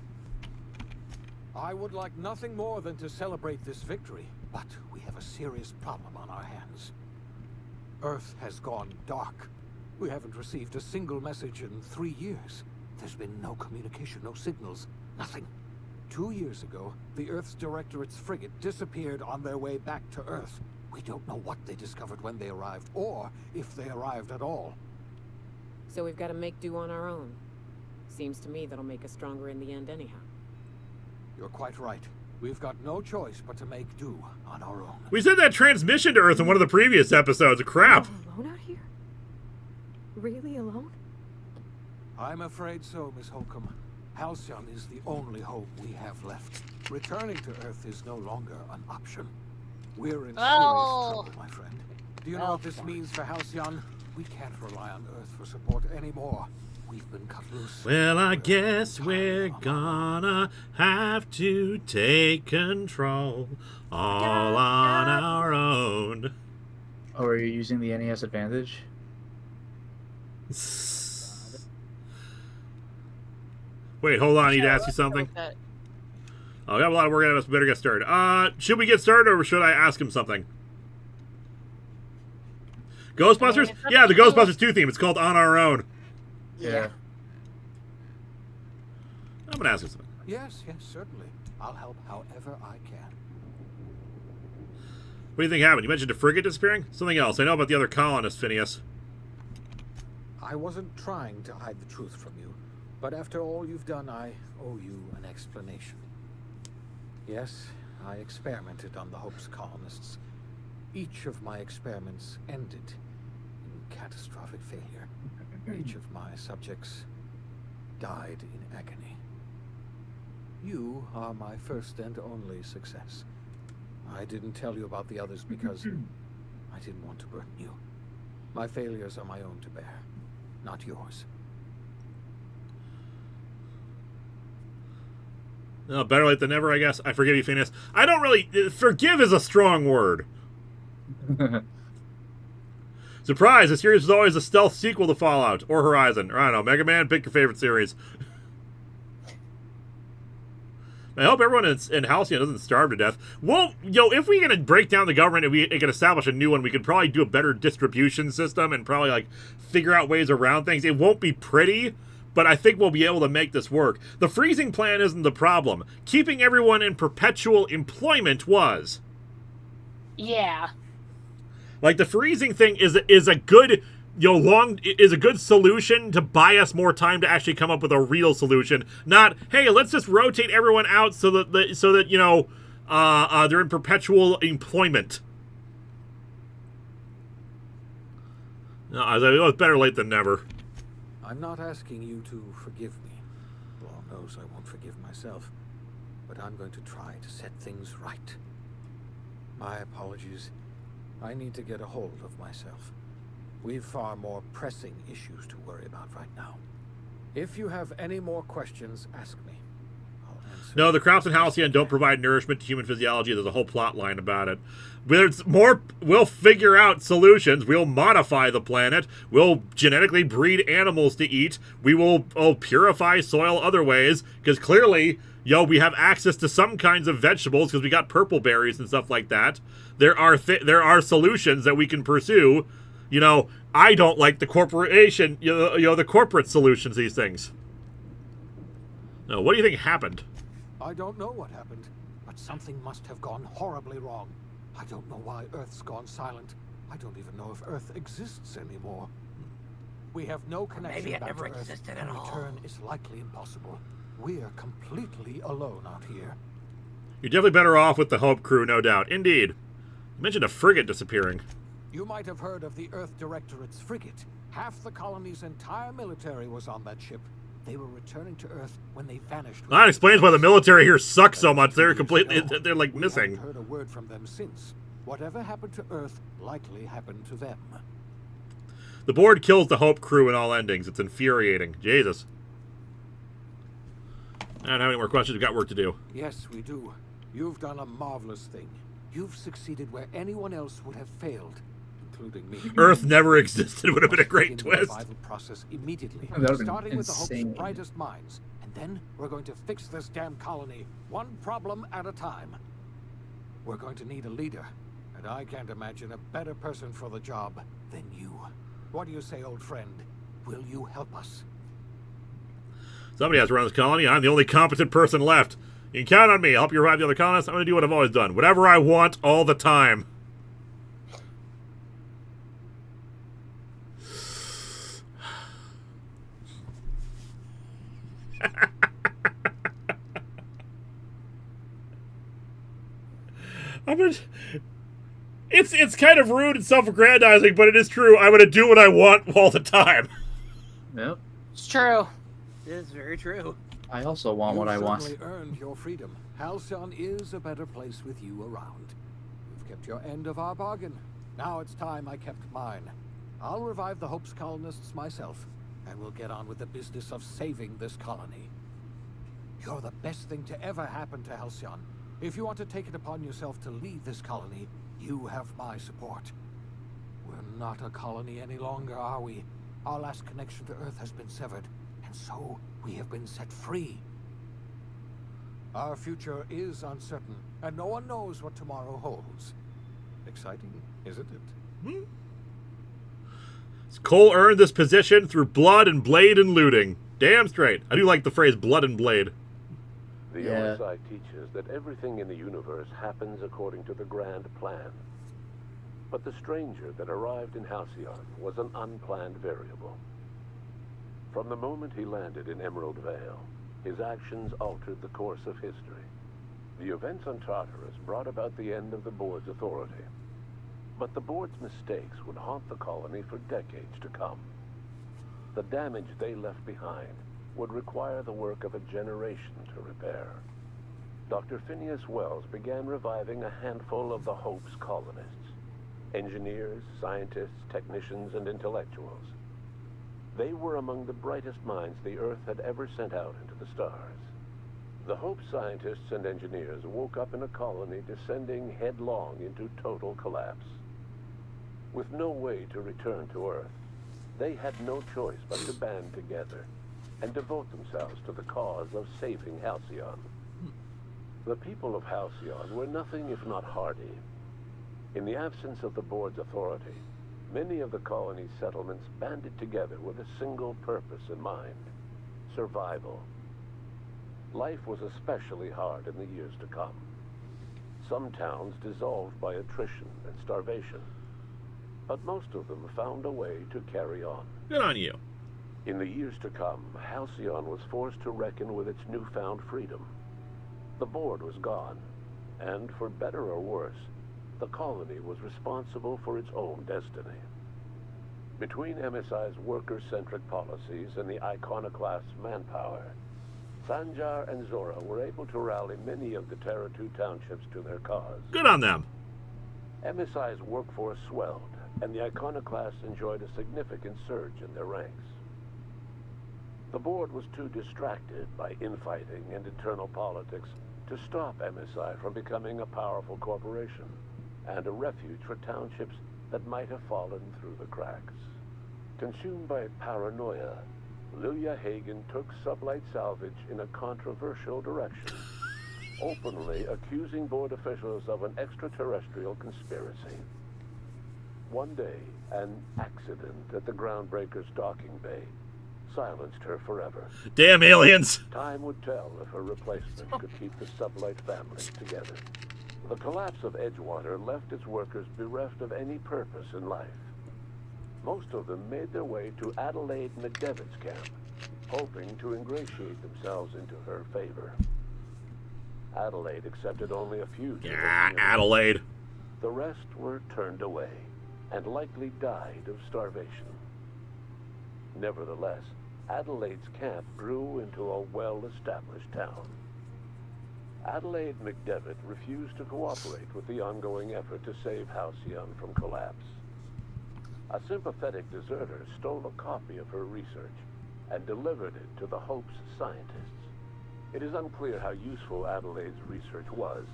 I would like nothing more than to celebrate this victory, but we have a serious problem on our hands. Earth has gone dark. We haven't received a single message in 3 years. There's been no communication, no signals, nothing. 2 years ago, the Earth's Directorate's frigate disappeared on their way back to Earth. We don't know what they discovered when they arrived, or if they arrived at all. So we've got to make do on our own. Seems to me that'll make us stronger in the end anyhow. You're quite right. We've got no choice but to make do on our own. We said that transmission to Earth in one of the previous episodes. Crap. Alone out here? Really alone? I'm afraid so, Miss Holcomb. Halcyon is the only hope we have left. Returning to Earth is no longer an option. We're in serious trouble, my friend. Do you know what this means for Halcyon? We can't rely on Earth for support anymore. We've been cut loose. Well, I guess we're gonna have to take control all on our own. Oh, are you using the NES Advantage? Wait, hold on. I need to ask you something. Oh, I got a lot of work on us. Better get started. Should we get started, or should I ask him something? Ghostbusters? Yeah, the Ghostbusters 2 theme. It's called On Our Own. Yeah. I'm gonna ask him something. Yes, certainly. I'll help however I can. What do you think happened? You mentioned a frigate disappearing? Something else. I know about the other colonists, Phineas. I wasn't trying to hide the truth from you, but after all you've done, I owe you an explanation. Yes, I experimented on the Hope's colonists. Each of my experiments ended in catastrophic failure. Each of my subjects died in agony. You are my first and only success. I didn't tell you about the others because I didn't want to burden you. My failures are my own to bear, not yours. Oh, better late than never, I guess. I forgive you, Phineas. I don't really... Forgive is a strong word. Surprise! The series was always a stealth sequel to Fallout or Horizon. Or I don't know, Mega Man. Pick your favorite series. I hope everyone in Halcyon doesn't starve to death. Well, if we're gonna break down the government and we can establish a new one, we could probably do a better distribution system and probably like figure out ways around things. It won't be pretty, but I think we'll be able to make this work. The freezing plan isn't the problem. Keeping everyone in perpetual employment was. Yeah. Like the freezing thing is a good is a good solution to buy us more time to actually come up with a real solution. Not, hey, let's just rotate everyone out so that they're in perpetual employment. No, I was like, better late than never. I'm not asking you to forgive me. Lord knows I won't forgive myself. But I'm going to try to set things right. My apologies. I need to get a hold of myself. We've far more pressing issues to worry about right now. If you have any more questions, ask me. No, the crops in Halcyon don't provide nourishment to human physiology. There's a whole plot line about it. We'll figure out solutions. We'll modify the planet. We'll genetically breed animals to eat. We will purify soil other ways. Because clearly, we have access to some kinds of vegetables because we got purple berries and stuff like that. There are solutions that we can pursue. I don't like the corporation, the corporate solutions to these things. No, what do you think happened? I don't know what happened, but something must have gone horribly wrong. I don't know why Earth's gone silent. I don't even know if Earth exists anymore. We have no connection maybe it back never to Earth, existed and at all. return is likely impossible. We are completely alone out here. You're definitely better off with the Hope crew, no doubt. Indeed. You mentioned a frigate disappearing. You might have heard of the Earth Directorate's frigate. Half the colony's entire military was on that ship. They were returning to Earth when they vanished. That explains why the military here sucks so much. They're they're like missing. We haven't heard a word from them since. Whatever happened to Earth likely happened to them. The board kills the Hope crew in all endings. It's infuriating. Jesus. I don't have any more questions. We've got work to do. Yes, we do. You've done a marvelous thing. You've succeeded where anyone else would have failed, including me. Earth never existed would have been a great twist. The revival process immediately, That would've been starting with the Hope's insane. brightest minds, and then we're going to fix this damn colony, one problem at a time. We're going to need a leader, and I can't imagine a better person for the job than you. What do you say, old friend? Will you help us? Somebody has to run this colony. I'm the only competent person left. You can count on me. I'll help you revive the other colonists. I'm going to do what I've always done. Whatever I want, all the time. It's kind of rude and self-aggrandizing, but it is true. I'm going to do what I want all the time. Yep. It's true. It is very true. I also want what I want. You've certainly earned your freedom. Halcyon is a better place with you around. You've kept your end of our bargain. Now it's time I kept mine. I'll revive the Hope's colonists myself, and we'll get on with the business of saving this colony. You're the best thing to ever happen to Halcyon. If you want to take it upon yourself to lead this colony, you have my support. We're not a colony any longer, are we? Our last connection to Earth has been severed, and so we have been set free. Our future is uncertain, and no one knows what tomorrow holds. Exciting, isn't it? Cole earned this position through blood and blade and looting. Damn straight. I do like the phrase blood and blade. The OSI teaches that everything in the universe happens according to the grand plan. But the stranger that arrived in Halcyon was an unplanned variable. From the moment he landed in Emerald Vale, his actions altered the course of history. The events on Tartarus brought about the end of the board's authority. But the board's mistakes would haunt the colony for decades to come. The damage they left behind would require the work of a generation to repair. Dr. Phineas Wells began reviving a handful of the Hope's colonists. Engineers, scientists, technicians, and intellectuals. They were among the brightest minds the Earth had ever sent out into the stars. The Hope scientists and engineers woke up in a colony descending headlong into total collapse. With no way to return to Earth, they had no choice but to band together and devote themselves to the cause of saving Halcyon. The people of Halcyon were nothing if not hardy. In the absence of the board's authority, many of the colony's settlements banded together with a single purpose in mind: survival. Life was especially hard in the years to come. Some towns dissolved by attrition and starvation, but most of them found a way to carry on. Good on you. In the years to come, Halcyon was forced to reckon with its newfound freedom. The board was gone, and for better or worse, the colony was responsible for its own destiny. Between MSI's worker-centric policies and the iconoclast's manpower, Sanjar and Zora were able to rally many of the Terra 2 townships to their cause. Good on them. MSI's workforce swelled, and the iconoclasts enjoyed a significant surge in their ranks. The board was too distracted by infighting and internal politics to stop MSI from becoming a powerful corporation and a refuge for townships that might have fallen through the cracks. Consumed by paranoia, Lilia Hagen took Sublight Salvage in a controversial direction, openly accusing board officials of an extraterrestrial conspiracy. One day, an accident at the Groundbreaker's docking bay silenced her forever. Damn aliens! Time would tell if her replacement could keep the Sublight family together. The collapse of Edgewater left its workers bereft of any purpose in life. Most of them made their way to Adelaide McDevitt's camp, hoping to ingratiate themselves into her favor. Adelaide accepted only a few. Yeah, Adelaide. The rest were turned away and likely died of starvation. Nevertheless, Adelaide's camp grew into a well-established town. Adelaide McDevitt refused to cooperate with the ongoing effort to save Halcyon from collapse. A sympathetic deserter stole a copy of her research and delivered it to the Hope's scientists. It is unclear how useful Adelaide's research was.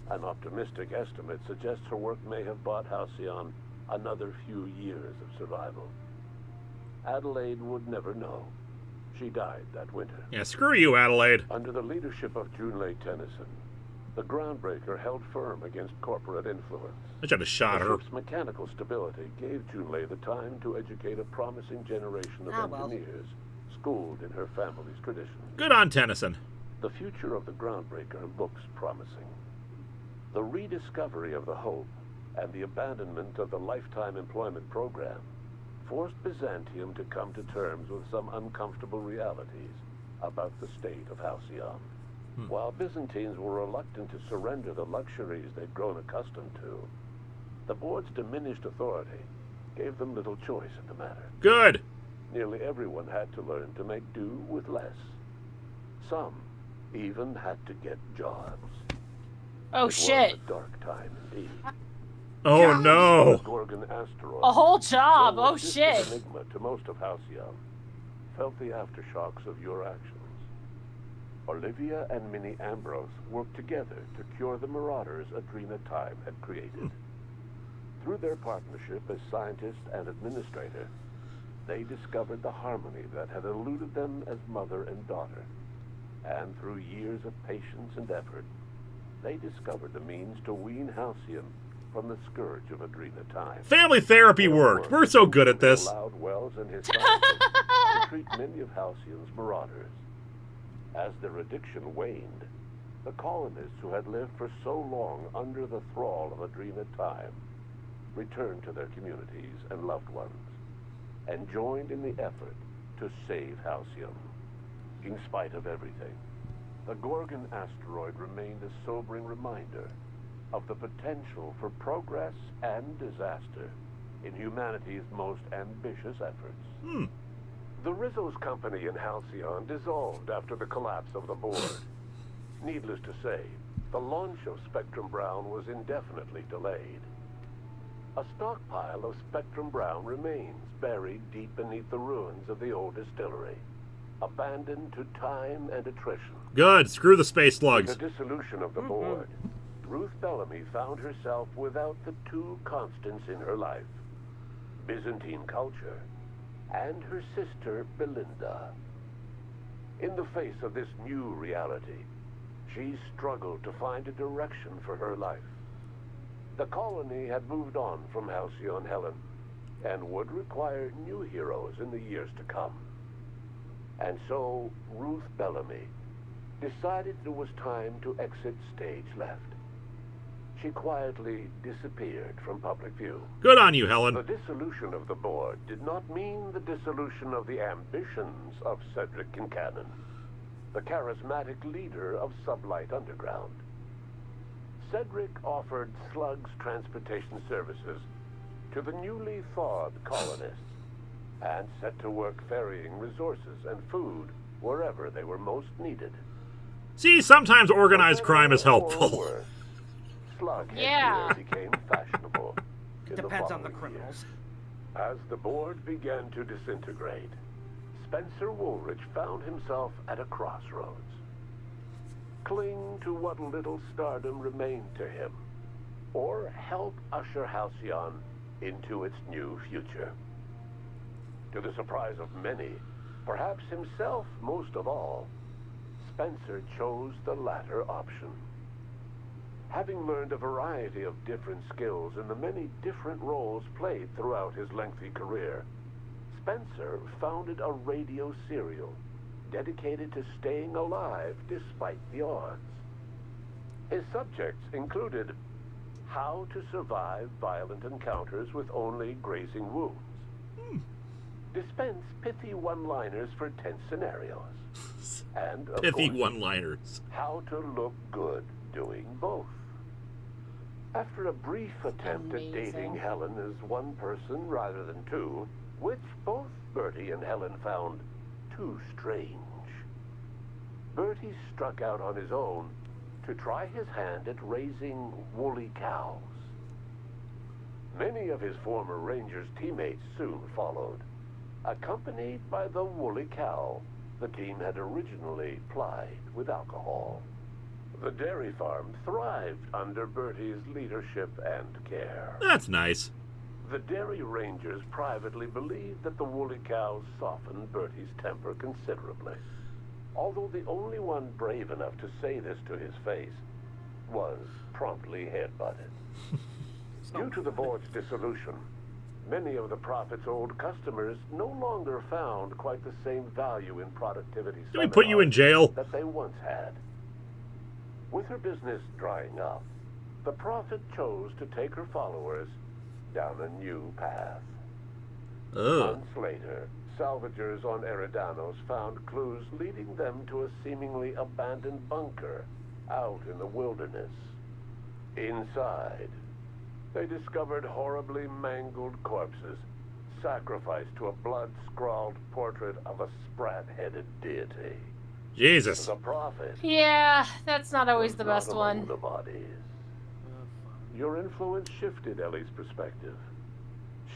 An optimistic estimate suggests her work may have bought Halcyon another few years of survival. Adelaide would never know. She died that winter. Yeah, screw you, Adelaide. Under the leadership of Junlei Tennyson, the Groundbreaker held firm against corporate influence. I should have shot her. The ship's mechanical stability gave Junlei the time to educate a promising generation of engineers, schooled in her family's traditions. Good on Tennyson. The future of the Groundbreaker looks promising. The rediscovery of the Hope and the abandonment of the lifetime employment program forced Byzantium to come to terms with some uncomfortable realities about the state of Halcyon. While Byzantines were reluctant to surrender the luxuries they'd grown accustomed to, the board's diminished authority gave them little choice in the matter. Good. Nearly everyone had to learn to make do with less. Some even had to get jobs. Oh, it shit. was a dark time indeed. Oh, no. The Gorgon asteroid, A whole job. though a Oh, distant shit. enigma to most of Halcyon, felt the aftershocks of your actions. Olivia and Minnie Ambrose worked together to cure the marauders Adrena Time had created. Through their partnership as scientist and administrator, they discovered the harmony that had eluded them as mother and daughter. And through years of patience and effort, they discovered the means to wean Halcyon from the scourge of Adrena Time. Family therapy worked. We're so good at this. Allowed Wells and his scientists to treat many of Halcyon's marauders. As their addiction waned, the colonists who had lived for so long under the thrall of Adrena Time returned to their communities and loved ones, and joined in the effort to save Halcyon. In spite of everything, the Gorgon asteroid remained a sobering reminder of the potential for progress and disaster in humanity's most ambitious efforts. The Rizzo's company in Halcyon dissolved after the collapse of the board. Needless to say, the launch of Spectrum Brown was indefinitely delayed. A stockpile of Spectrum Brown remains buried deep beneath the ruins of the old distillery, abandoned to time and attrition. Good. Screw the space slugs. With the dissolution of the board, Ruth Bellamy found herself without the two constants in her life: Byzantine culture, and her sister Belinda. In the face of this new reality, she struggled to find a direction for her life. The colony had moved on from Halcyon Helen and would require new heroes in the years to come. And so Ruth Bellamy decided it was time to exit stage left. She quietly disappeared from public view. Good on you, Helen. The dissolution of the board did not mean the dissolution of the ambitions of Cedric Kincannon, the charismatic leader of Sublight Underground. Cedric offered slugs transportation services to the newly thawed colonists and set to work ferrying resources and food wherever they were most needed. See, sometimes organized crime is helpful. Slug Yeah. became fashionable. It depends on the criminals. As the board began to disintegrate, Spencer Woolrich found himself at a crossroads. Cling to what little stardom remained to him, or help usher Halcyon into its new future. To the surprise of many, perhaps himself most of all, Spencer chose the latter option. Having learned a variety of different skills in the many different roles played throughout his lengthy career, Spencer founded a radio serial dedicated to staying alive despite the odds. His subjects included how to survive violent encounters with only grazing wounds, dispense pithy one-liners for tense scenarios, and, of Pithy course, one-liners. how to look good doing both. After a brief attempt at dating Helen as one person rather than two, which both Bertie and Helen found too strange, Bertie struck out on his own to try his hand at raising woolly cows. Many of his former Rangers teammates soon followed, accompanied by the woolly cow the team had originally plied with alcohol. The dairy farm thrived under Bertie's leadership and care. That's nice. The Dairy Rangers privately believed that the woolly cows softened Bertie's temper considerably, although the only one brave enough to say this to his face was promptly headbutted. Due to the board's dissolution, many of the Prophet's old customers no longer found quite the same value in productivity Did we put you in jail? that they once had. With her business drying up, the Prophet chose to take her followers down a new path. Months later, salvagers on Eridanos found clues leading them to a seemingly abandoned bunker out in the wilderness. Inside, they discovered horribly mangled corpses, sacrificed to a blood-scrawled portrait of a sprat-headed deity. Jesus. The Prophet. Yeah, that's not always the not best among one. the bodies. Your influence shifted Ellie's perspective.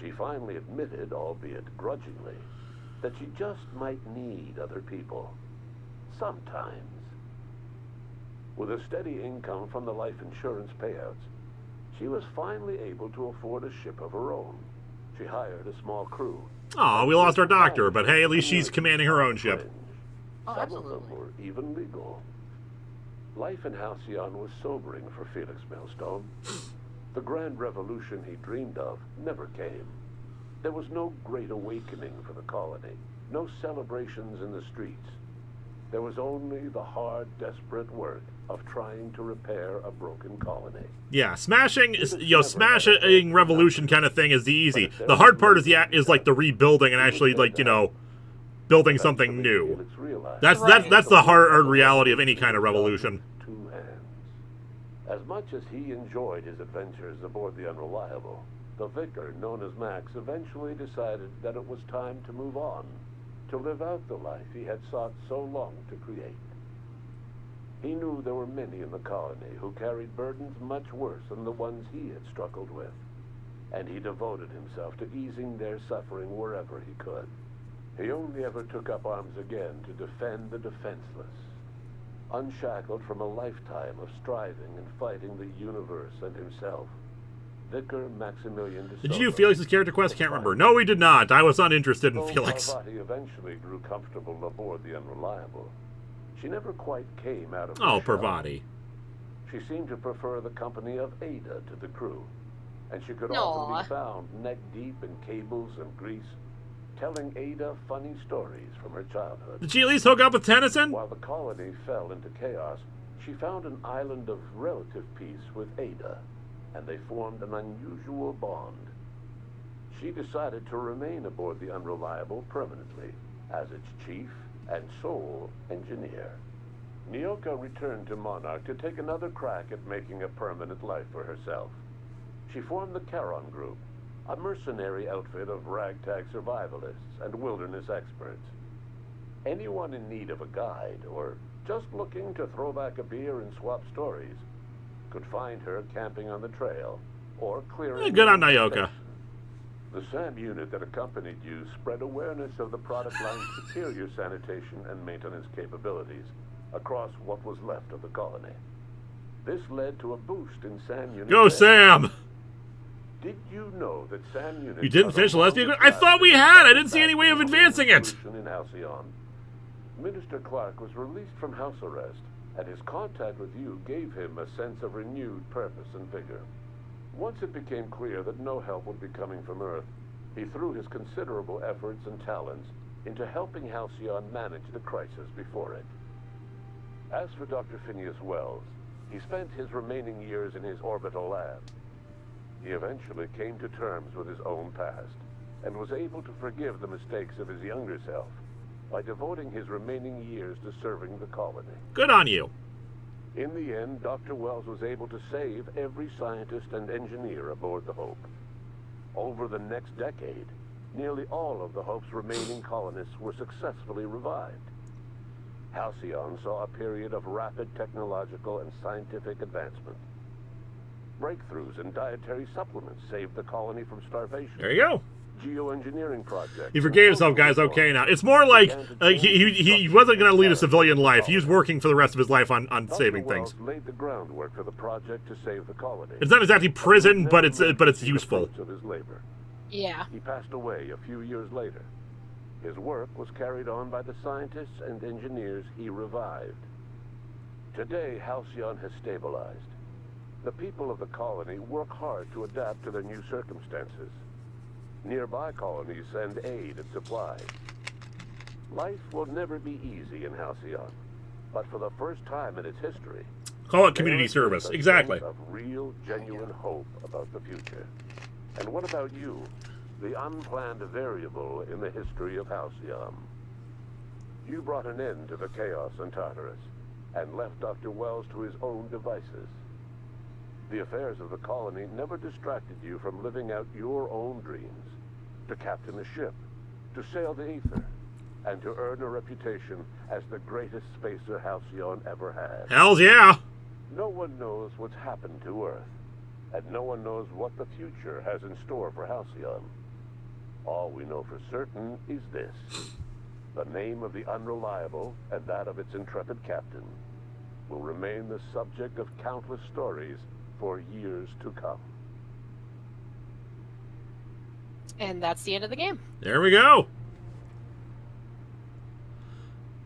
She finally admitted, albeit grudgingly, that she just might need other people. Sometimes. With a steady income from the life insurance payouts, she was finally able to afford a ship of her own. She hired a small crew. Aw, we lost our doctor, but hey, at least she's commanding her own ship. Some of them were even legal. Life in Halcyon was sobering for Felix Millstone. The grand revolution he dreamed of never came. There was no great awakening for the colony, no celebrations in the streets. There was only the hard, desperate work of trying to repair a broken colony. Yeah, smashing revolution kind of thing is the easy. The hard part is like the rebuilding and actually building something new. That's the hard reality of any kind of revolution. Two hands. As much as he enjoyed his adventures aboard the Unreliable, the vicar, known as Max, eventually decided that it was time to move on, to live out the life he had sought so long to create. He knew there were many in the colony who carried burdens much worse than the ones he had struggled with, and he devoted himself to easing their suffering wherever he could. He only ever took up arms again to defend the defenseless, unshackled from a lifetime of striving and fighting the universe and himself. Vicar Maximilian de Did you do Soto. Felix's character quest? Can't remember. No, we did not. I was uninterested in Though Felix. Parvati eventually grew comfortable aboard the Unreliable, she never quite came out of her Oh, shell. Parvati. She seemed to prefer the company of Ada to the crew, and she could Aw. often be found neck-deep in cables and grease, telling Ada funny stories from her childhood. Did she at least hook up with Tennyson? While the colony fell into chaos, she found an island of relative peace with Ada, and they formed an unusual bond. She decided to remain aboard the Unreliable permanently as its chief and sole engineer. Nyoka returned to Monarch to take another crack at making a permanent life for herself. She formed the Charon Group, a mercenary outfit of ragtag survivalists and wilderness experts. Anyone in need of a guide or just looking to throw back a beer and swap stories could find her camping on the trail or clearing... Good on Nyoka. The SAM unit that accompanied you spread awareness of the product line's superior sanitation and maintenance capabilities across what was left of the colony. This led to a boost in SAM unit... Go, Sam! Did you know that SAM unit... You didn't finish the lesbian? I thought we had! I didn't see any way of advancing it! In Halcyon. Minister Clark was released from house arrest, and his contact with you gave him a sense of renewed purpose and vigor. Once it became clear that no help would be coming from Earth, he threw his considerable efforts and talents into helping Halcyon manage the crisis before it. As for Dr. Phineas Wells, he spent his remaining years in his orbital lab. He eventually came to terms with his own past, and was able to forgive the mistakes of his younger self by devoting his remaining years to serving the colony. Good on you. In the end, Dr. Wells was able to save every scientist and engineer aboard the Hope. Over the next decade, nearly all of the Hope's remaining colonists were successfully revived. Halcyon saw a period of rapid technological and scientific advancement. Breakthroughs in dietary supplements saved the colony from starvation. There you go. Geoengineering projects. He forgave himself, guys. Okay, now. It's more like he wasn't going to lead a civilian life. He was working for the rest of his life on saving Dr. Wells things. laid the groundwork for the project to save the colony. It's not exactly prison, but it's useful. Of his labor. Yeah. He passed away a few years later. His work was carried on by the scientists and engineers he revived. Today, Halcyon has stabilized. The people of the colony work hard to adapt to their new circumstances. Nearby colonies send aid and supplies. Life will never be easy in Halcyon, but for the first time in its history, Call it community service. Exactly. of real, genuine hope about the future. And what about you, the unplanned variable in the history of Halcyon? You brought an end to the chaos in Tartarus, and left Dr. Wells to his own devices. The affairs of the colony never distracted you from living out your own dreams, to captain a ship, to sail the ether, and to earn a reputation as the greatest spacer Halcyon ever had. Hells yeah! No one knows what's happened to Earth, and no one knows what the future has in store for Halcyon. All we know for certain is this: the name of the Unreliable and that of its intrepid captain will remain the subject of countless stories for years to come. And that's the end of the game. There we go.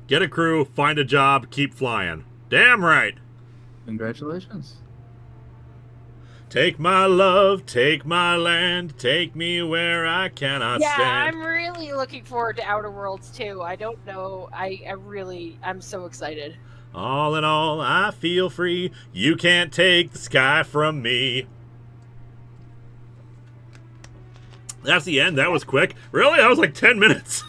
Get a crew, find a job, keep flying. Damn right. Congratulations. Take my love, take my land, take me where I cannot Yeah, stand. I'm really looking forward to Outer Worlds too. I don't know. I'm so excited. All in all, I feel free. You can't take the sky from me. That's the end. That was quick. Really? That was like 10 minutes.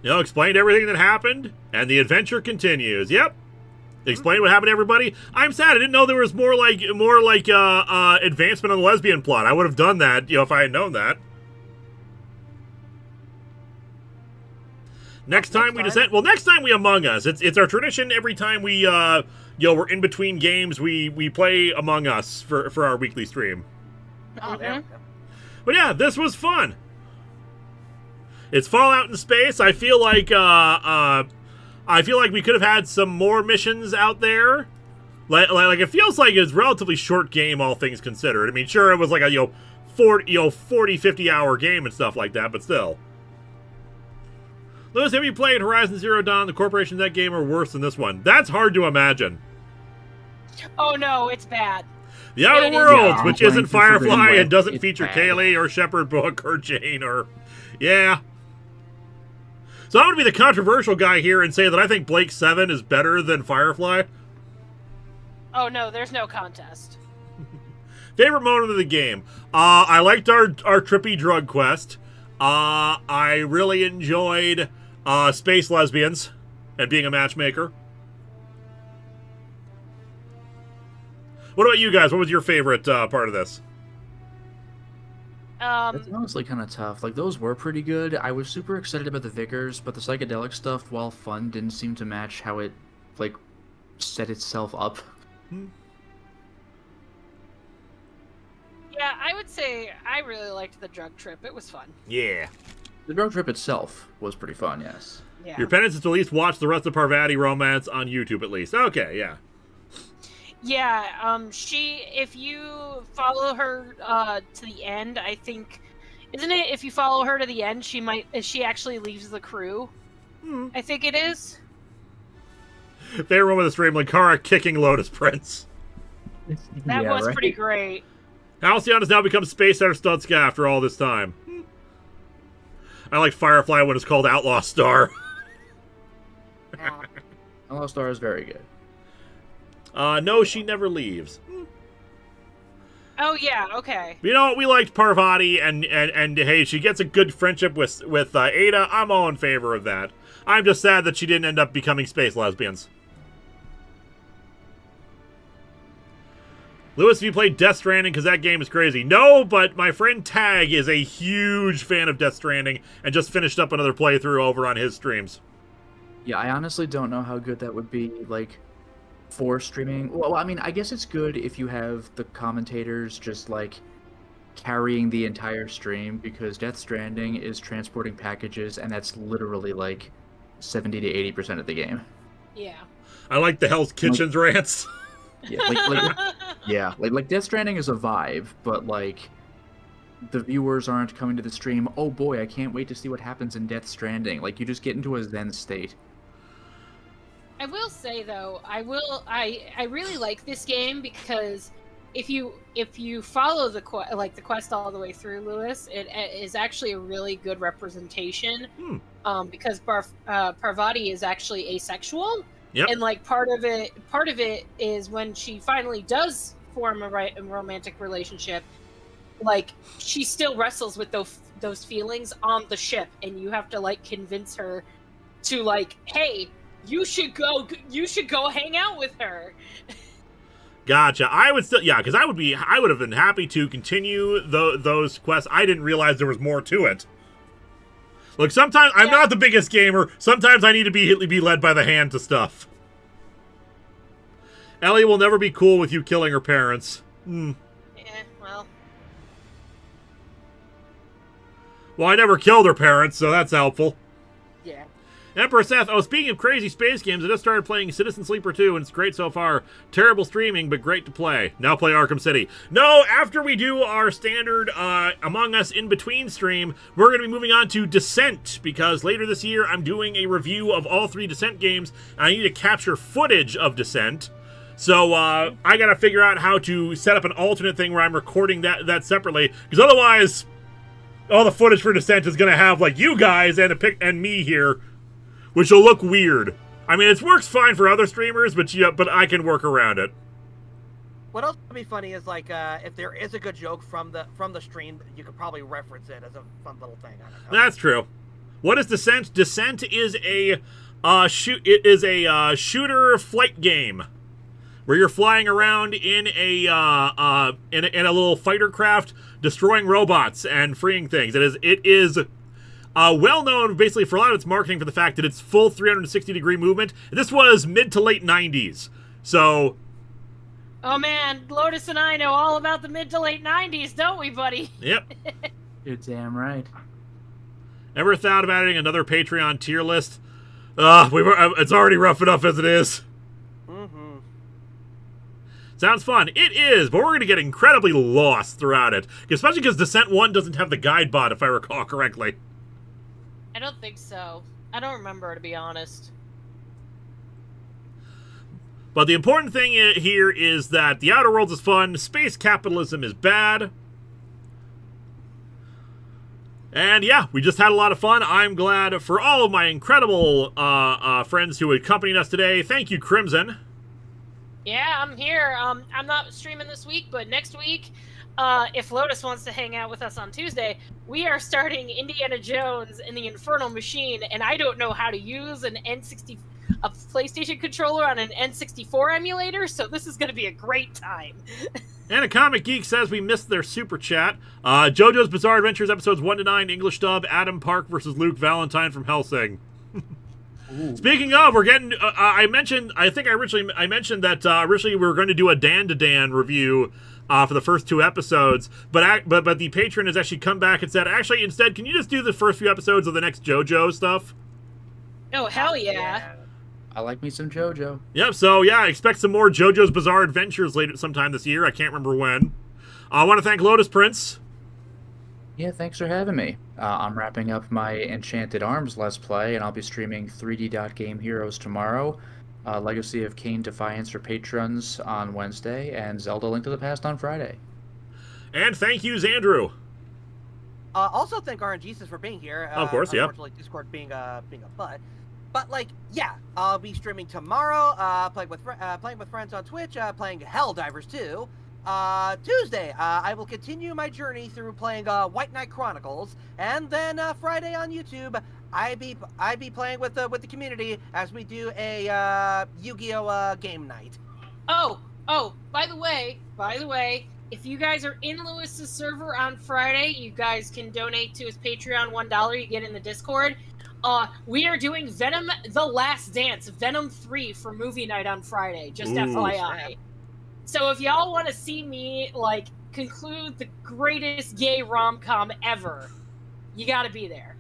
Explained everything that happened, and the adventure continues. Yep. Explain what happened to everybody. I'm sad. I didn't know there was more like advancement on the lesbian plot. I would have done that, if I had known that. Next time we descent. Well, next time we Among Us. It's our tradition. Every time we we're in between games, we play Among Us for our weekly stream. Oh, there we go. But yeah, this was fun. It's Fallout in space. I feel like we could have had some more missions out there. Like it feels like it's a relatively short game, all things considered. I mean, sure, it was like a 40, 50 hour game and stuff like that, but still. Lewis, have you played Horizon Zero Dawn? The corporations in that game are worse than this one. That's hard to imagine. Oh no, it's bad. The Outer Worlds, which isn't Firefly and doesn't feature Kaylee or Shepard Book or Jane or... Yeah. So I'm going to be the controversial guy here and say that I think Blake 7 is better than Firefly. Oh no, there's no contest. Favorite moment of the game? I liked our trippy drug quest. I really enjoyed space lesbians and being a matchmaker. What about you guys? What was your favorite part of this? It's honestly kind of tough. Like, those were pretty good. I was super excited about the Vicars, but the psychedelic stuff, while fun, didn't seem to match how it, like, set itself up. Yeah, I would say I really liked the drug trip. It was fun. Yeah. The drug trip itself was pretty fun, yes. Yeah. Your penance is to at least watch the rest of Parvati Romance on YouTube, at least. Okay, yeah. Yeah, if you follow her to the end, I think, isn't it? If you follow her to the end, she actually leaves the crew. I think it is. Favorite one with the stream, Linkara kicking Lotus Prince. That was pretty great. Halcyon has now become Space Air Studska after all this time. I like Firefly when it's called Outlaw Star. Outlaw Star is very good. No, she never leaves. Oh yeah, okay. You know what? We liked Parvati, and hey, she gets a good friendship with Ada. I'm all in favor of that. I'm just sad that she didn't end up becoming space lesbians. Lewis, have you played Death Stranding? Because that game is crazy. No, but my friend Tag is a huge fan of Death Stranding and just finished up another playthrough over on his streams. Yeah, I honestly don't know how good that would be, like, for streaming. Well, I mean, I guess it's good if you have the commentators just, like, carrying the entire stream, because Death Stranding is transporting packages, and that's literally, like, 70 to 80% of the game. Yeah. I like the Hell's Kitchens rants. Yeah, like Death Stranding is a vibe, but, like, the viewers aren't coming to the stream, oh boy, I can't wait to see what happens in Death Stranding. Like, you just get into a zen state. I will say though, I really like this game because if you follow the quest all the way through, Lewis, it is actually a really good representation. Because Parvati is actually asexual. Yep. And like part of it is when she finally does form a romantic relationship, like she still wrestles with those feelings on the ship, and you have to like convince her to like, hey, you should go hang out with her. Gotcha. I would still, yeah, because I would have been happy to continue those quests. I didn't realize there was more to it. Look, sometimes I'm not the biggest gamer. Sometimes I need to be led by the hand to stuff. Ellie will never be cool with you killing her parents. Yeah, well. Well, I never killed her parents, so that's helpful. Yeah. Emperor Seth, oh, speaking of crazy space games, I just started playing Citizen Sleeper 2, and it's great so far. Terrible streaming, but great to play. Now play Arkham City. No, after we do our standard Among Us in-between stream, we're going to be moving on to Descent, because later this year I'm doing a review of all 3 Descent games, and I need to capture footage of Descent. So I got to figure out how to set up an alternate thing where I'm recording that separately, because otherwise all the footage for Descent is going to have, like, you guys and me here, which will look weird. I mean, it works fine for other streamers, but I can work around it. What else would be funny is like if there is a good joke from the stream, you could probably reference it as a fun little thing. I don't know. That's true. What is Descent? Descent is a shooter flight game where you're flying around in a little fighter craft, destroying robots and freeing things. It is well known, basically, for a lot of its marketing for the fact that it's full 360-degree movement. This was mid to late 90s, so... Oh man, Lotus and I know all about the mid to late 90s, don't we, buddy? Yep. You're damn right. Ever thought of adding another Patreon tier list? It's already rough enough as it is. Sounds fun. It is, but we're going to get incredibly lost throughout it. Especially because Descent 1 doesn't have the guide bot, if I recall correctly. I don't think so. I don't remember, to be honest. But the important thing here is that The Outer Worlds is fun, space capitalism is bad. And yeah, we just had a lot of fun. I'm glad for all of my incredible friends who accompanied us today. Thank you, Crimson. Yeah, I'm here. I'm not streaming this week, but next week, if Lotus wants to hang out with us on Tuesday, we are starting Indiana Jones and the Infernal Machine, and I don't know how to use a PlayStation controller on an N64 emulator, so this is going to be a great time. And a Comic Geek says we missed their super chat. JoJo's Bizarre Adventures episodes 1 to 9, English dub, Adam Park versus Luke Valentine from Hellsing. Speaking of, we're getting. I mentioned that originally we were going to do a Dan to Dan review for the first 2 episodes, but the patron has actually come back and said, actually, instead, can you just do the first few episodes of the next JoJo stuff? Oh, hell yeah. I like me some JoJo. Yep, so yeah, expect some more JoJo's Bizarre Adventures later sometime this year. I can't remember when. I want to thank Lotus Prince. Yeah, thanks for having me. I'm wrapping up my Enchanted Arms Let's Play, and I'll be streaming 3D Game Heroes tomorrow, Legacy of Kain Defiance for patrons on Wednesday, and Zelda Link to the Past on Friday. And thank you, Andrew. Also thank RNGesus for being here. Of course, yeah. Unfortunately, Discord being a butt. But like, yeah, I'll be streaming tomorrow. Playing with friends on Twitch. Playing Helldivers 2. Tuesday, I will continue my journey through playing White Knight Chronicles, and then Friday on YouTube, I be playing with the community as we do a Yu-Gi-Oh game night. Oh, by the way, if you guys are in Lewis's server on Friday, you guys can donate to his Patreon $1. You get in the Discord. We are doing Venom: The Last Dance, Venom 3 for movie night on Friday. Just FYI. So if y'all want to see me, like, conclude the greatest gay rom-com ever, you gotta be there.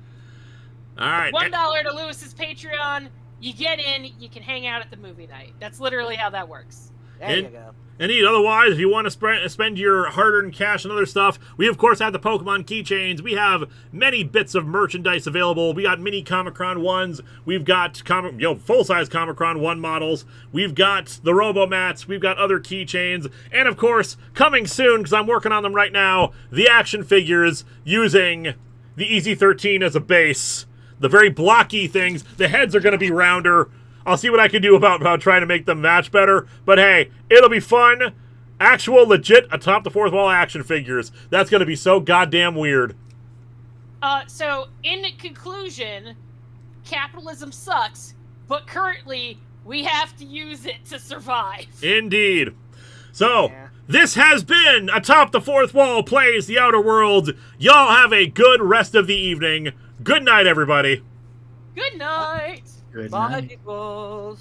All right. $1 to Lewis's Patreon, you get in, you can hang out at the movie night. That's literally how that works. There you go. Indeed. Otherwise, if you want to spend your hard-earned cash and other stuff, we of course have the Pokemon keychains. We have many bits of merchandise available. We got mini Comicron 1s. We've got full-size Comicron 1 models. We've got the Robo-Mats. We've got other keychains. And of course, coming soon, because I'm working on them right now, the action figures using the EZ13 as a base. The very blocky things. The heads are going to be rounder. I'll see what I can do about trying to make them match better. But hey, it'll be fun. Actual, legit, atop the fourth wall action figures. That's going to be so goddamn weird. So, in conclusion, capitalism sucks, but currently, we have to use it to survive. Indeed. So, this has been Atop the Fourth Wall Plays the Outer Worlds. Y'all have a good rest of the evening. Good night, everybody. Good night. Good Bye, night. peoples.